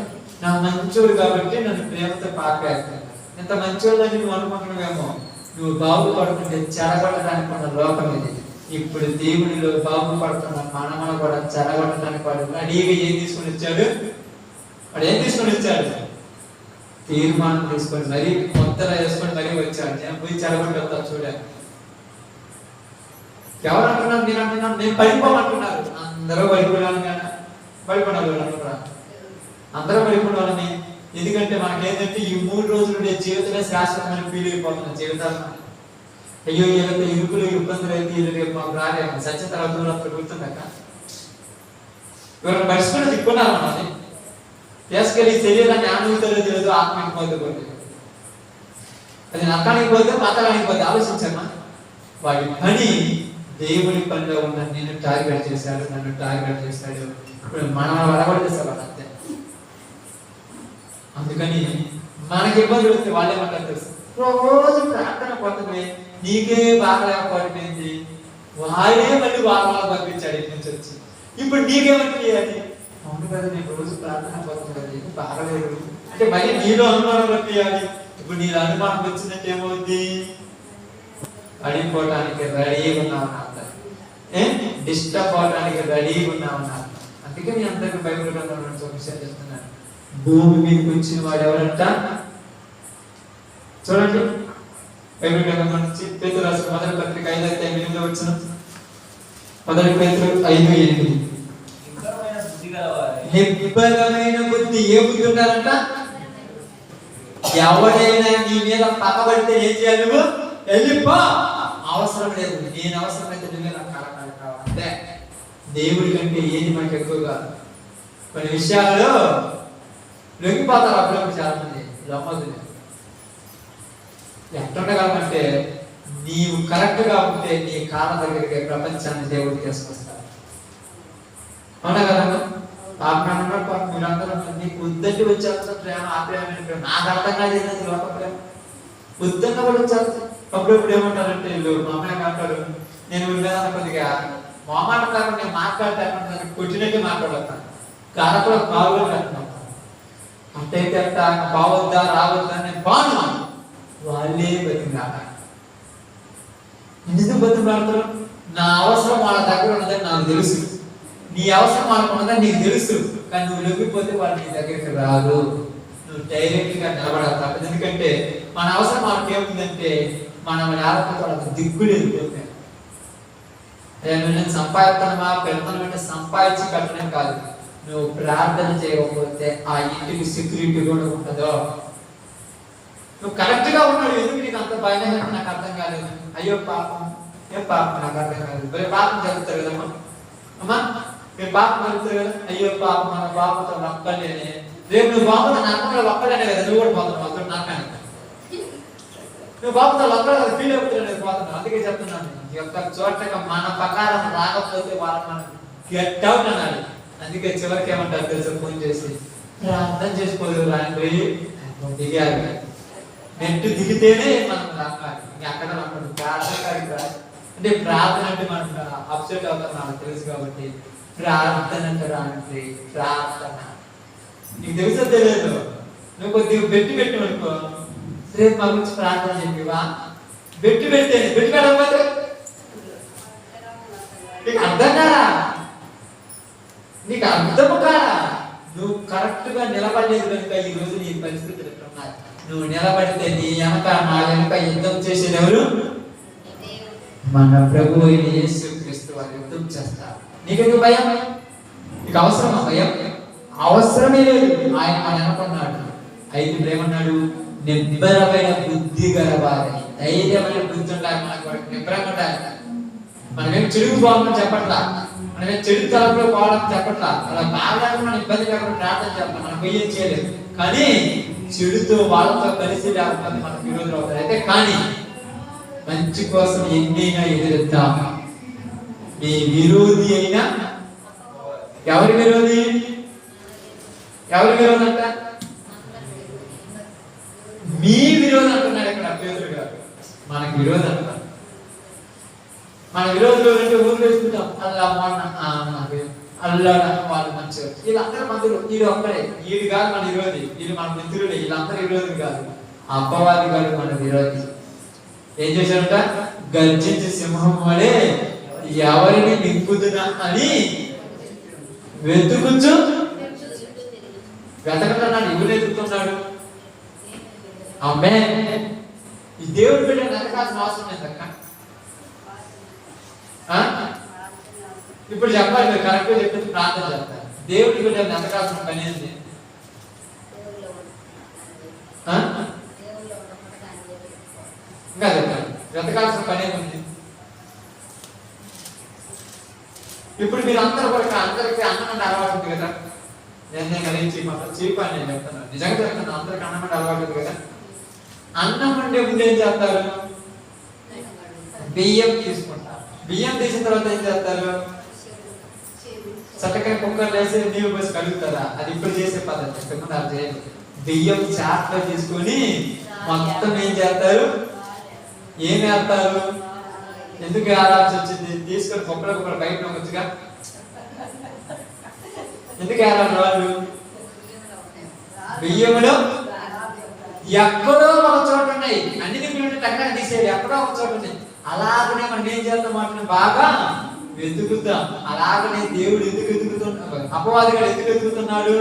నా మంచోడు కాబట్టి నన్ను ప్రేమతో పాకేస్తారు. ఇంత మంచోళ్ళని నువ్వు అనుకుంటున్నావేమో, నువ్వు బాగుపడుతుంటే చెడగొట్టడానికి ఉన్న లోకం ఇది. ఇప్పుడు దేవునిలో బాగుపడుతున్న మనమను కూడా చెడగొట్టడానికి వాడు రెడీగా ఏం తీసుకొని వచ్చాడు? వాడు ఏం తీసుకొని వచ్చాడు? తీర్మానం తీసుకొని మరీ మొత్తలో వేసుకొని మరీ వచ్చాడు. నేను పోయి చెడగొట్టా చూడాలి. ఎవరు అంటున్నారు? నేను అంటున్నాను, నేను పడిపోమంటున్నారు. అందరూ పడిపోయాను కానీ పడిపోయినారు అందరూ పడిపోవాలని. ఎందుకంటే మనకేంటంటే ఈ 3 రోజులు ఉండే జీవితమే శాశ్వతమైన ఫీల్ అయిపోతున్న జీవితాలు. అయ్యో ఏదైతే ఇరుకులు ఇబ్బందులు అయితే ఇది రేపు మాకు రాలేము, సత్య తర్వాత గుర్తుందక్క. ఎవరైనా మర్చిపోయిన తిప్పుకున్నారు మనల్ని తీసుకెళ్ళి శరీరాన్ని ఆనందించలేదు తెలియదు, ఆత్మకి పోతే పోతే అది నరకానికి పోతే పాతాళానికి పోతే. ఆలోచించమ్మా, వాడి పని దేవుని పనిలో ఉన్న నేను టార్గెట్ చేశాడు, నన్ను టార్గెట్ చేశాడు. ఇప్పుడు మనం అడగొట్టేసేవాడు అంతే. అందుకని మనకి ఇబ్బందులు వస్తే వాళ్ళేమంటారు తెలుసు, రోజు ప్రార్థన పోతుంది, నీకే బాగా లేకపోయింది, వాడే మళ్ళీ వాళ్ళ పంపించాడు ఇటు నుంచి వచ్చి. ఇప్పుడు నీకేమంటే అది అవును కదా, నేను రోజు ప్రార్థన పోతుంది కదా, బాగలేదు అంటే మళ్ళీ నీలో అనుమానం రప్పియాలి. ఇప్పుడు నీలో అనుమానం వచ్చినట్టు ఏమవుద్ది? పడిపోవటానికి రెడీగా ఉన్నామన్నా, డిస్టర్బ్ అవడానికి రెడీగా ఉన్నామన్నా. అందుకే నేను అందరికీ బైబిల్ గ్రంథంలో ఒక విషయం చెప్తున్నాను. భూమి మీదకి వచ్చిన వాడు ఎవరంట? చూడండి, బైబిల్ గ్రంథం నుంచి పేతురు రాసిన 1వ పత్రిక 5:8 వచ్చిన 1 పేతురు 5:8. నిబ్బరమైన బుద్ధి. ఏ బుద్ధి ఉండాలంట? ఎవరైనా నీ మీద పక్కబడితే ఏం చేయాలి? నువ్వు వెళ్ళిపో, అవసరం లేదు, నేను అవసరమైతే నువ్వే నాకు కావాలి. దేవుడి కంటే ఏది మనకు ఎక్కువగా కొన్ని విషయాల్లో లొంగిపోతారు అప్పుడప్పుడు చాలా మంది లొమ్మదులు. ఎట్లా ఉండగలమంటే నీవు కరెక్ట్గా ఉంటే నీ కాళ్ళ దగ్గరికి ప్రపంచాన్ని దేవుడు తీసుకొస్తాడు. అవునా కదా? మీరందరూ నీకు వద్దంటే వచ్చేస్తా ప్రేమ ఆప్యాయమైన నాకు అర్థం కాదు ఏంటంటే లోక ప్రేమ వద్దన్న కూడా వచ్చేస్తా. అప్పుడప్పుడు ఏమంటారంటే వీళ్ళు మా అమ్మాయి అంటారు, నేను వీళ్ళేదన్నా కొద్దిగా మొహమాట కాకుండా నేను మాట్లాడతాను కొట్టినట్టే మాట్లాడతాను, కాడ కూడా కాలు కట్టినాను అంటైతే అట్ట బావద్దా రావద్దా నేను బాను వాళ్ళే బతికినాక ఎందుకు బతికినాడతారు? నా అవసరం వాళ్ళ దగ్గర ఉన్నదని నాకు తెలుసు, నీ అవసరం వాళ్ళకు ఉన్నదని నీకు తెలుసు, కానీ నువ్వు లొంగిపోతే వాళ్ళు నీ దగ్గరికి రాదు. నువ్వు డైరెక్ట్ గా నిలబడాలి తప్పదు. ఎందుకంటే మన అవసరం వాళ్ళకి ఏముందంటే మనం లేకపోతే వాళ్ళకి దిగ్గులు వెళ్ళిపోతాయి. నేను సంపాదిస్తాను మా పెడతాను అంటే సంపాదించి కట్టడం కాదు, నువ్వు ప్రార్థన చేయకపోతే ఆ ఇంటికి సెక్యూరిటీ కూడా ఉంటుందో. నువ్వు కరెక్ట్ గా ఉన్నాడు, ఎందుకు నీకు అంత భయం నాకు అర్థం కాలేదు. అయ్యో పాపం, ఏం పాపం నాకు అర్థం కాలేదు, మరి పాపం జరుగుతారు కదమ్మా అమ్మా, మీరు పాపం జరుగుతారు కదా. అయ్యో పాపం మన బాబుతో నక్కలేనే, రేపు నువ్వు బాబుతో నక్కలో ఒక్కడనే కదా నువ్వు కూడా పోతున్నావు అక్కడ నాకని, నువ్వు బాబుతో ఒక్కడ ఫీల్ అవుతున్నావు పోతున్నావు. అందుకే చెప్తున్నాను, ఈ యొక్క చోటగా మన ప్రకారం రాకపోతే వాళ్ళు మనం గెట్ అవుట్ అన్నాడు. అందుకే చివరికి ఏమంటారు తెలుసు, ఫోన్ చేసి ప్రార్థన చేసుకోలేదు రాండి దిగారు, నెట్టు దిగితేనే మనం రావాలి. అక్కడ మనం ప్రార్థన అంటే ప్రార్థన అంటే మనం అప్సెట్ అవుతాం నాకు తెలుసు కాబట్టి ప్రార్థన అంటే రాండి ప్రార్థన. నీకు తెలుసో తెలియదు, నువ్వు కొద్దిగా పెట్టి అనుకో, రేపు మా గురించి ప్రార్థన చెప్పివా, పెట్టి పెట్టకపోతే నీకు అర్థం కాదా, నీకు అర్థము కాదా, నువ్వు కరెక్ట్ గా నిలబడలేదు కనుక ఈ రోజు నీ పరిస్థితులు ఎట్లున్నాయి. నువ్వు నిలబడితే నీ వెనక నా వెనక యుద్ధం చేసేది ఎవరు? మన ప్రభు అయిన యేసుక్రీస్తు వారు యుద్ధం చేస్తారు. నీకెందుకు భయం? నీకు అవసరమా భయం? అవసరమే లేదు. ఆయన మన వెనకున్నాడు. అయితే ఏమన్నాడు? నిబ్బరమైన బుద్ధి గలవారని, ధైర్యమైన బుద్ధి ఉండాలి. మనకు నిబ్బరంగా ఉండాలి. మనమేం చెడుకు పోవాలని చెప్పట్లా, మనమేం చెడు తలంలో పోవాలని చెప్పట్లా, అలా బాగా మనం ఇబ్బంది లేకుండా ప్రార్థన చెప్పాలి, మనం పోయేం చేయలేదు. కానీ చెడుతో వాళ్ళతో కలిసి లేకపోతే మనకు విరోధులు అవుతారు. అయితే కానీ మంచి కోసం ఎన్నైనా ఎదురుద్దాం. మీ విరోధి అయినా ఎవరి విరోధి? ఎవరి విరోధి అంట? మీ విరోధి అంటున్నాడు ఇక్కడ పేతురు గారు. మనకి విరోధి అంటారు. మన విరోధులు అంటే ఊరు వేసుకుంటాం, అల్లా అల్లా వాళ్ళు మంచిగా, వీళ్ళందరూ మందులు, వీడు ఒక్కడే, వీడు కాదు మన విరోధి, వీళ్ళు మన మిత్రులే, వీళ్ళందరూ విరోధి కాదు. అపవాది కాదు మన విరోధి. ఏం చేశాడంట? గర్జించే సింహం వలె ఎవరిని మింగుదునా అని వెతుకుచు వెతకటన్నాడు. ఎవరు వెతుకుతున్నాడు? అమ్మే ఈ దేవుడి బిడ్డ వెతకాల్సిన అవసరం లేదక్క. ఇప్పుడు చెప్పాలి, మీరు కరెక్ట్గా చెప్తే ప్రార్థన చేస్తారు. దేవుడి బిడ్డ వెతకాల్సిన పని ఏంటి? ఇంకా చెప్పాలి, వెతకాల్సిన పని ఏముంది? ఇప్పుడు మీరు అందరూ కూడా అందరికీ అన్నం అంటే అలవాటు ఉంది కదా. నేను కలిసి మాత్రం చీపాన్ని నేను చెప్తున్నాను, నిజంగా చెప్తున్నాను. అందరికి అన్నం అంటే అలవాటు ఉంది కదా. అన్నం అంటే ముందు ఏం చేస్తారు? బియ్యం తీసుకుంటారు. బియ్యం తీసిన తర్వాత ఏం చేస్తారు? చట్టకాయ కుక్కర్ వేసి నీళ్ళు పోసి కలుగుతారా? అది ఇప్పుడు చేసే పద్ధతి. అది చేయాలి. బియ్యం చాట్లో తీసుకొని మొత్తం ఏం చేస్తారు? ఏం వేస్తారు? ఎందుకు వేయాల్సి వచ్చింది? తీసుకొని కుక్కలు బయట వచ్చుగా. ఎందుకు వేయాలి? వాళ్ళు బియ్యంలో ఎక్కడో ఒక చోట ఉన్నాయి, అన్ని దిక్కులు టక్కన తీసేది, ఎక్కడో ఒక చోట ఉన్నాయి. అలాగనే మనం ఏం చేద్దాం? వాటిని బాగా వెతుకుతాం. అలాగనే దేవుడు ఎందుకు వెతుకుతున్నాడు? అపవాదిగా ఎందుకు వెతుకుతున్నాడు?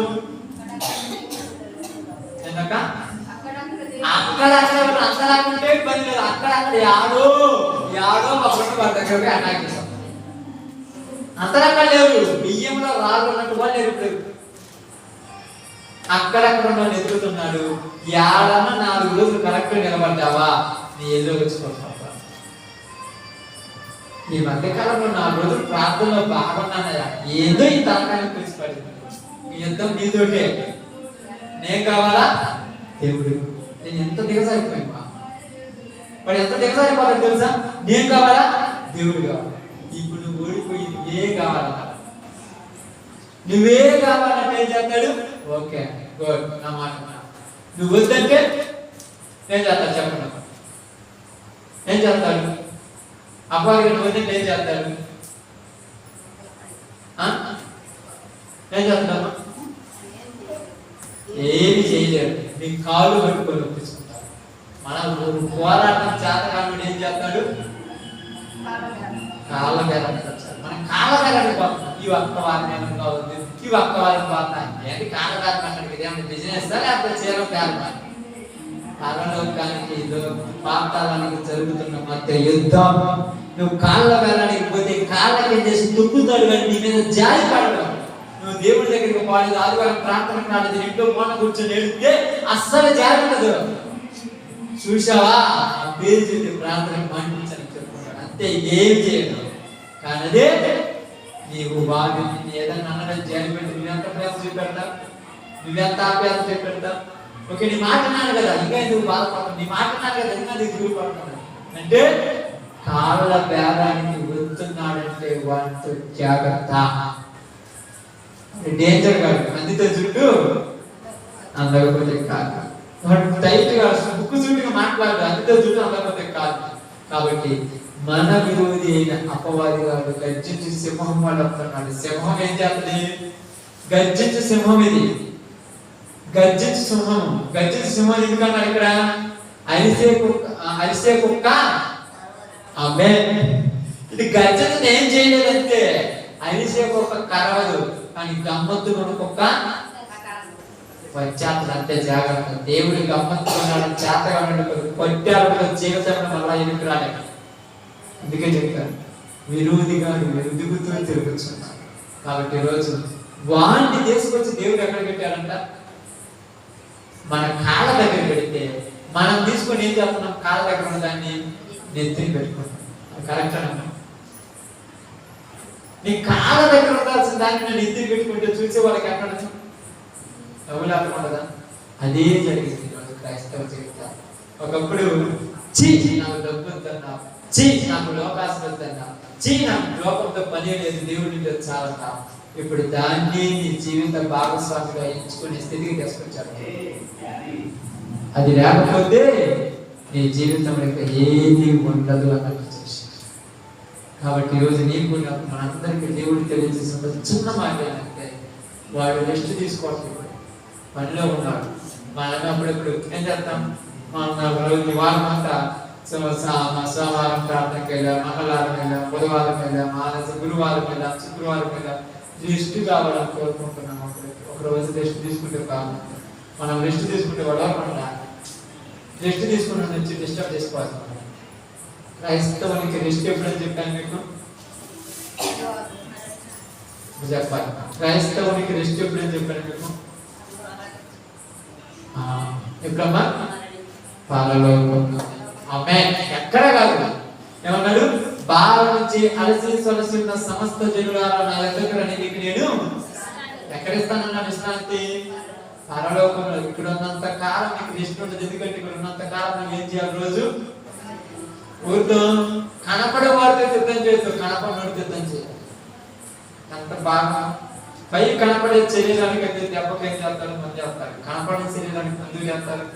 అక్కడక్కడ అంతలాగుంటే పని లేదు. అక్కడక్కడ యాడో పక్కన వారి దగ్గర అటాక్ చేస్తాం. అంతలక్కడ లేవు, బియ్యంలో రాళ్ళు ఉన్నట్టు వాళ్ళు ఎరుగుతారు. అక్కడక్కడ ఉన్న వాళ్ళు ఎదుగుతున్నాడు. యాడన్నా 4 రోజులు కరెక్ట్ నిలబడ్డావా నీ ఎదురు వచ్చుకుంటా. ఈ మధ్యకాలంలో 4 రోజులు ప్రార్థనలో బాగున్నానయా, ఏదో ఈ తలకాయని పిలిచిపడింది. ఈ యుద్ధం నీతోటే. నేను కావాలా దేవుడు. నేను ఎంత దిగజారిపోయినా వాడు ఎంత దిగజారిపోతాడు తెలుసా? నేను కావాలా దేవుడు కావాలి. ఇప్పుడు నువ్వు ఓడిపోయి నువ్వే కావాలన్నా, నువ్వే కావాలంటే ఏం చేస్తాడు? ఓకే గుడ్, నా మాట నువ్వు వద్దంటే ఏం చేస్తాడు చెప్పండి? ఏం చేస్తాడు? అబ్బాయి నువ్వు వద్దంటే ఏం చేస్తాడు? ఏం చేస్తాడు? ఏమి చేయలేడు. నీ కాళ్ళు పట్టుకొని ఒప్పించుకుంటాడు. మనం పోరాటం చేత కాబట్టి ఏం చేస్తాడు? కాళ్ళ బేరానికి మనం కాళ్ళ బేరానికి పోతాం. ఈ ఒక్క వారిని కావద్దు, ఈ ఒక్క వారిని పోతాం. ఏంటి కాళ్ళ బేరం అంటే ఇదేమన్నా బిజినెస్ లేకపోతే చీర బేరం? పరలోకానికి పాతాళానికి జరుగుతున్న మధ్య యుద్ధం. నువ్వు కాళ్ళ బేరానికి పోతే కాళ్ళకి ఏం చేసి తుప్పుతాడు, కానీ నీ మీద జారి పడడం. నువ్వు దేవుడి దగ్గరికి పోలేదు, ఆదివారం ప్రార్థన కాలేదు, ఇంట్లో మొన్న కూర్చొని ఏడితే అస్సలు జారి ఉండదు. చూసావా ఆ పేరు చెప్పి ప్రార్థన పండించని చెప్పుకుంటాడు, అంతే, ఏం చేయదు. కానీ అదే నీవు బాగా ఏదైనా అన్నడం జారిపెట్టి నువ్వెంత ప్రేమ చూపెడతావు, నువ్వెంత ఆప్యాయత చూపెడతావు. ఓకే నీ మాట అన్నాను కదా, ఇంకా నువ్వు బాధపడతావు, నీ మాట అన్నాను కదా, ఇంకా నీకు చూపెడతాను అంటే కాళ్ళ బేరానికి వెళ్తున్నాడంటే వాటితో జాగ్రత్త. డేంజర్ కాదు, అందుతో చుట్టూ అందకపోతే కాదు. టైట్ గా ముక్కు చుట్టుగా మాట్లాడు, అందుతో చుట్టూ అందకపోతే కాదు. కాబట్టి మన విరోధి అయిన అపవాది గారు గర్జించి సింహం వాళ్ళు వస్తున్నాడు. సింహం ఏం చేస్తుంది? గర్జించు సింహం. ఇది గర్జించు సింహం. గర్జించు సింహం ఎందుకన్నాడు ఇక్కడ? అరిసే కుక్క. ఆమేన్. ఇది గర్జన ఏం చేయలేదంటే అరిసే కుక్క కరవదు, కానీ గమ్మత్తుకున్న కుక్క వచ్చేస్తుంది. అంతే, జాగ్రత్త. దేవుడి గమ్మత్తుకున్నాడు, చేతగా కొట్టాడు, జీవితంలో మళ్ళా ఎదుగు రాలేదు. అందుకే చెప్తాను, విరోధిగా ఎదుగుతూ తిరుగుతున్నాడు. కాబట్టి ఈరోజు వాడిని తీసుకొచ్చి దేవుడు ఎక్కడ పెట్టాడంట? మన కాళ్ళ దగ్గర పెడితే మనం తీసుకొని ఏం చేస్తున్నాం? కాళ్ళ దగ్గర ఉన్న దాన్ని నెత్తిని పెట్టుకుంటాం. కరెక్ట్ అన్నా? నీ కాళ్ళ దగ్గర ఉండాల్సిన దాన్ని నేను నెత్తిని పెట్టుకుంటే చూసే వాళ్ళకి ఎక్కడ నవ్వులాడకుండా అదే జరిగింది క్రైస్తవ జీవితం. ఒకప్పుడు చీ నాకు డబ్బు వద్దన్నా, చీ నాకు లోకాశ వద్దన్నా, చీ నాకు లోకంతో పని లేదు, దేవుడి చాలంట. ఇప్పుడు దాన్ని నీ జీవిత భాగస్వామిగా ఎంచుకునే స్థితికి తీసుకొచ్చాడు. అది లేకపోతే నీ జీవితంలో ఏది ఉండదు అన్నట్టు చేసి. కాబట్టి ఈరోజు నీకు మనందరికీ దేవుడు తెలియజేసిన చిన్న మాట ఏంటంటే, వాడు రెస్ట్ తీసుకోవట్లేదు, పనిలో ఉన్నాడు. మనం అప్పుడప్పుడు ఏం చేస్తాం? మన వారం అంతా సోమవారం ప్రార్థనకి వెళ్ళాం, మంగళవారం వెళ్ళాం, బుధవారం వెళ్ళాం, గురువారం వెళ్ళాం, శుక్రవారం వెళ్ళాం. రెస్ట్ కావాలని కోరుకుంటున్నాం. ఒక రోజు రెస్ట్ తీసుకుంటే కాదు, మనం రెస్ట్ తీసుకుంటే వడవకుండా రెస్ట్ తీసుకున్న నుంచి డిస్టర్బ్ చేసుకోవాలి. క్రైస్తవునికి రెస్ట్ ఎప్పుడని చెప్పాను మీకు? చెప్పాలి. క్రైస్తవునికి రెస్ట్ ఎప్పుడని చెప్పాను మీకు? ఎప్పుడమ్మా? పరలోకంలో. ఆమేన్. ఎక్కడ కాదు. ఏమన్నాడు? బాల నుంచి అలసి సొలసి ఉన్న సమస్త జనులారా నా దగ్గరకు రండి, మీకు నేను ఎక్కడ ఇస్తానన్నా విశ్రాంతి? పరలోకంలో. ఇక్కడ ఉన్నంత కాలం నీకు రెస్ట్ ఉంటుంది. ఎందుకంటే ఇక్కడ ఉన్నంత కాలం నువ్వు ఏం చేయాలి? రోజు ఊరితో కనపడే వాడితో సిద్ధం చేస్తావు, కనపడినోడితో సిద్ధం చేయాలి. అంత బాగా పై కనపడే శరీరానికి అయితే దెబ్బకి ఏం చేస్తారు? మంది చేస్తారు. కనపడే శరీరానికి మందులు చేస్తారు.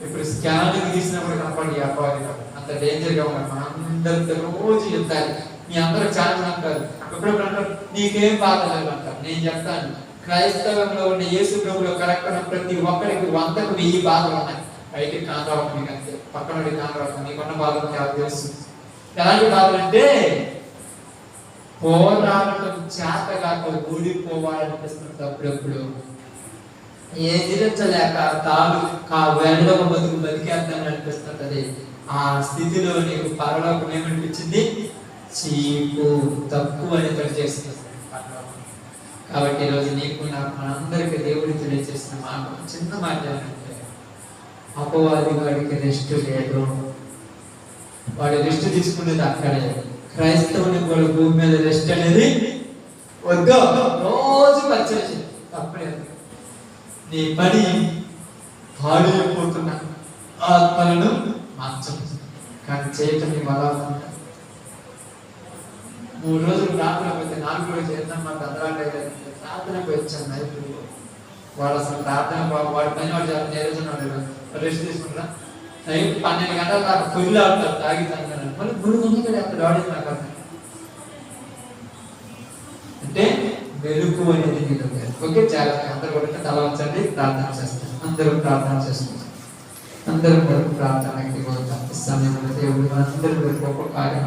ఇప్పుడు స్కానింగ్ తీసినప్పుడు కనపడి అపవాది అంత డేంజర్ గా ఉన్నారు. మనందరితో రోజు చెప్తారు. మీ అందరూ చాలా అంటారు, ఎప్పుడప్పుడు అంటారు నీకేం బాధ లేదు అంటారు. నేను చెప్తాను, క్రైస్తవంలో ఉన్న యేసు ప్రభులో కరెక్ట్ ఉన్న ప్రతి ఒక్కరికి 100కు 1000 బాధలు ఉన్నాయి. బయటికి కాంతరావు మీకు అంతే, పక్కన కాంతరావు నీకున్న బాధలు నాకు తెలుసు. ఎలాంటి బాధలు అంటే పోరాటం చేతగాక ఓడిపోవాలనిపిస్తుంది. అప్పుడప్పుడు ఏ తీర్చలేక వేళలో బతుకు బతికేద్దామని అనిపిస్తుంటది. ఆ స్థితిలో నీకు పరలోకం ఏమనిపించింది? చీపు, తక్కువ అని తెలియజేస్తుంది. కాబట్టి ఈరోజు నీకు నాకు మనందరికీ దేవుడు తెలియజేసిన మాట, చిన్న మాట ఏంటంటే, అపవాది వాడికి రెస్ట్ లేదు. వాడు రెస్ట్ తీసుకునేది అక్కడే. క్రైస్తవుని కూడా భూమి మీద రెస్ట్ అనేది వద్దు, రోజు పరిచయం చేయి. తప్పలేదు. నీ పని పాడైపోతున్న ఆత్మలను మార్చం, కానీ చేయటం నీ వల్ల. 3 రోజులు ప్రార్థన పోతే 4 రోజులు చేద్దాం మాకు అదరాటే ప్రార్థనకు వచ్చాను. నైట్ వాడు అసలు ప్రార్థన వాడి పని వాడు నేర్చున్నాడు, రెస్ట్ తీసుకుంటా. నైట్ 12 గంటల దాకా ఫుల్ ఆడతారు, తాగి తాగారు. మళ్ళీ 3 గంటలు అక్కడ ఆడేది నాకు అర్థం. అంటే వెలుగు అనేది నీలో లేదు. ఓకే, చాలా అందరూ కూడా తల వచ్చండి, ప్రార్థన చేస్తారు. అందరూ ప్రార్థన చేస్తారు. అందరూ ప్రార్థనకి పోతాం. సమయంలో దేవుడు అందరూ గొప్ప కార్యం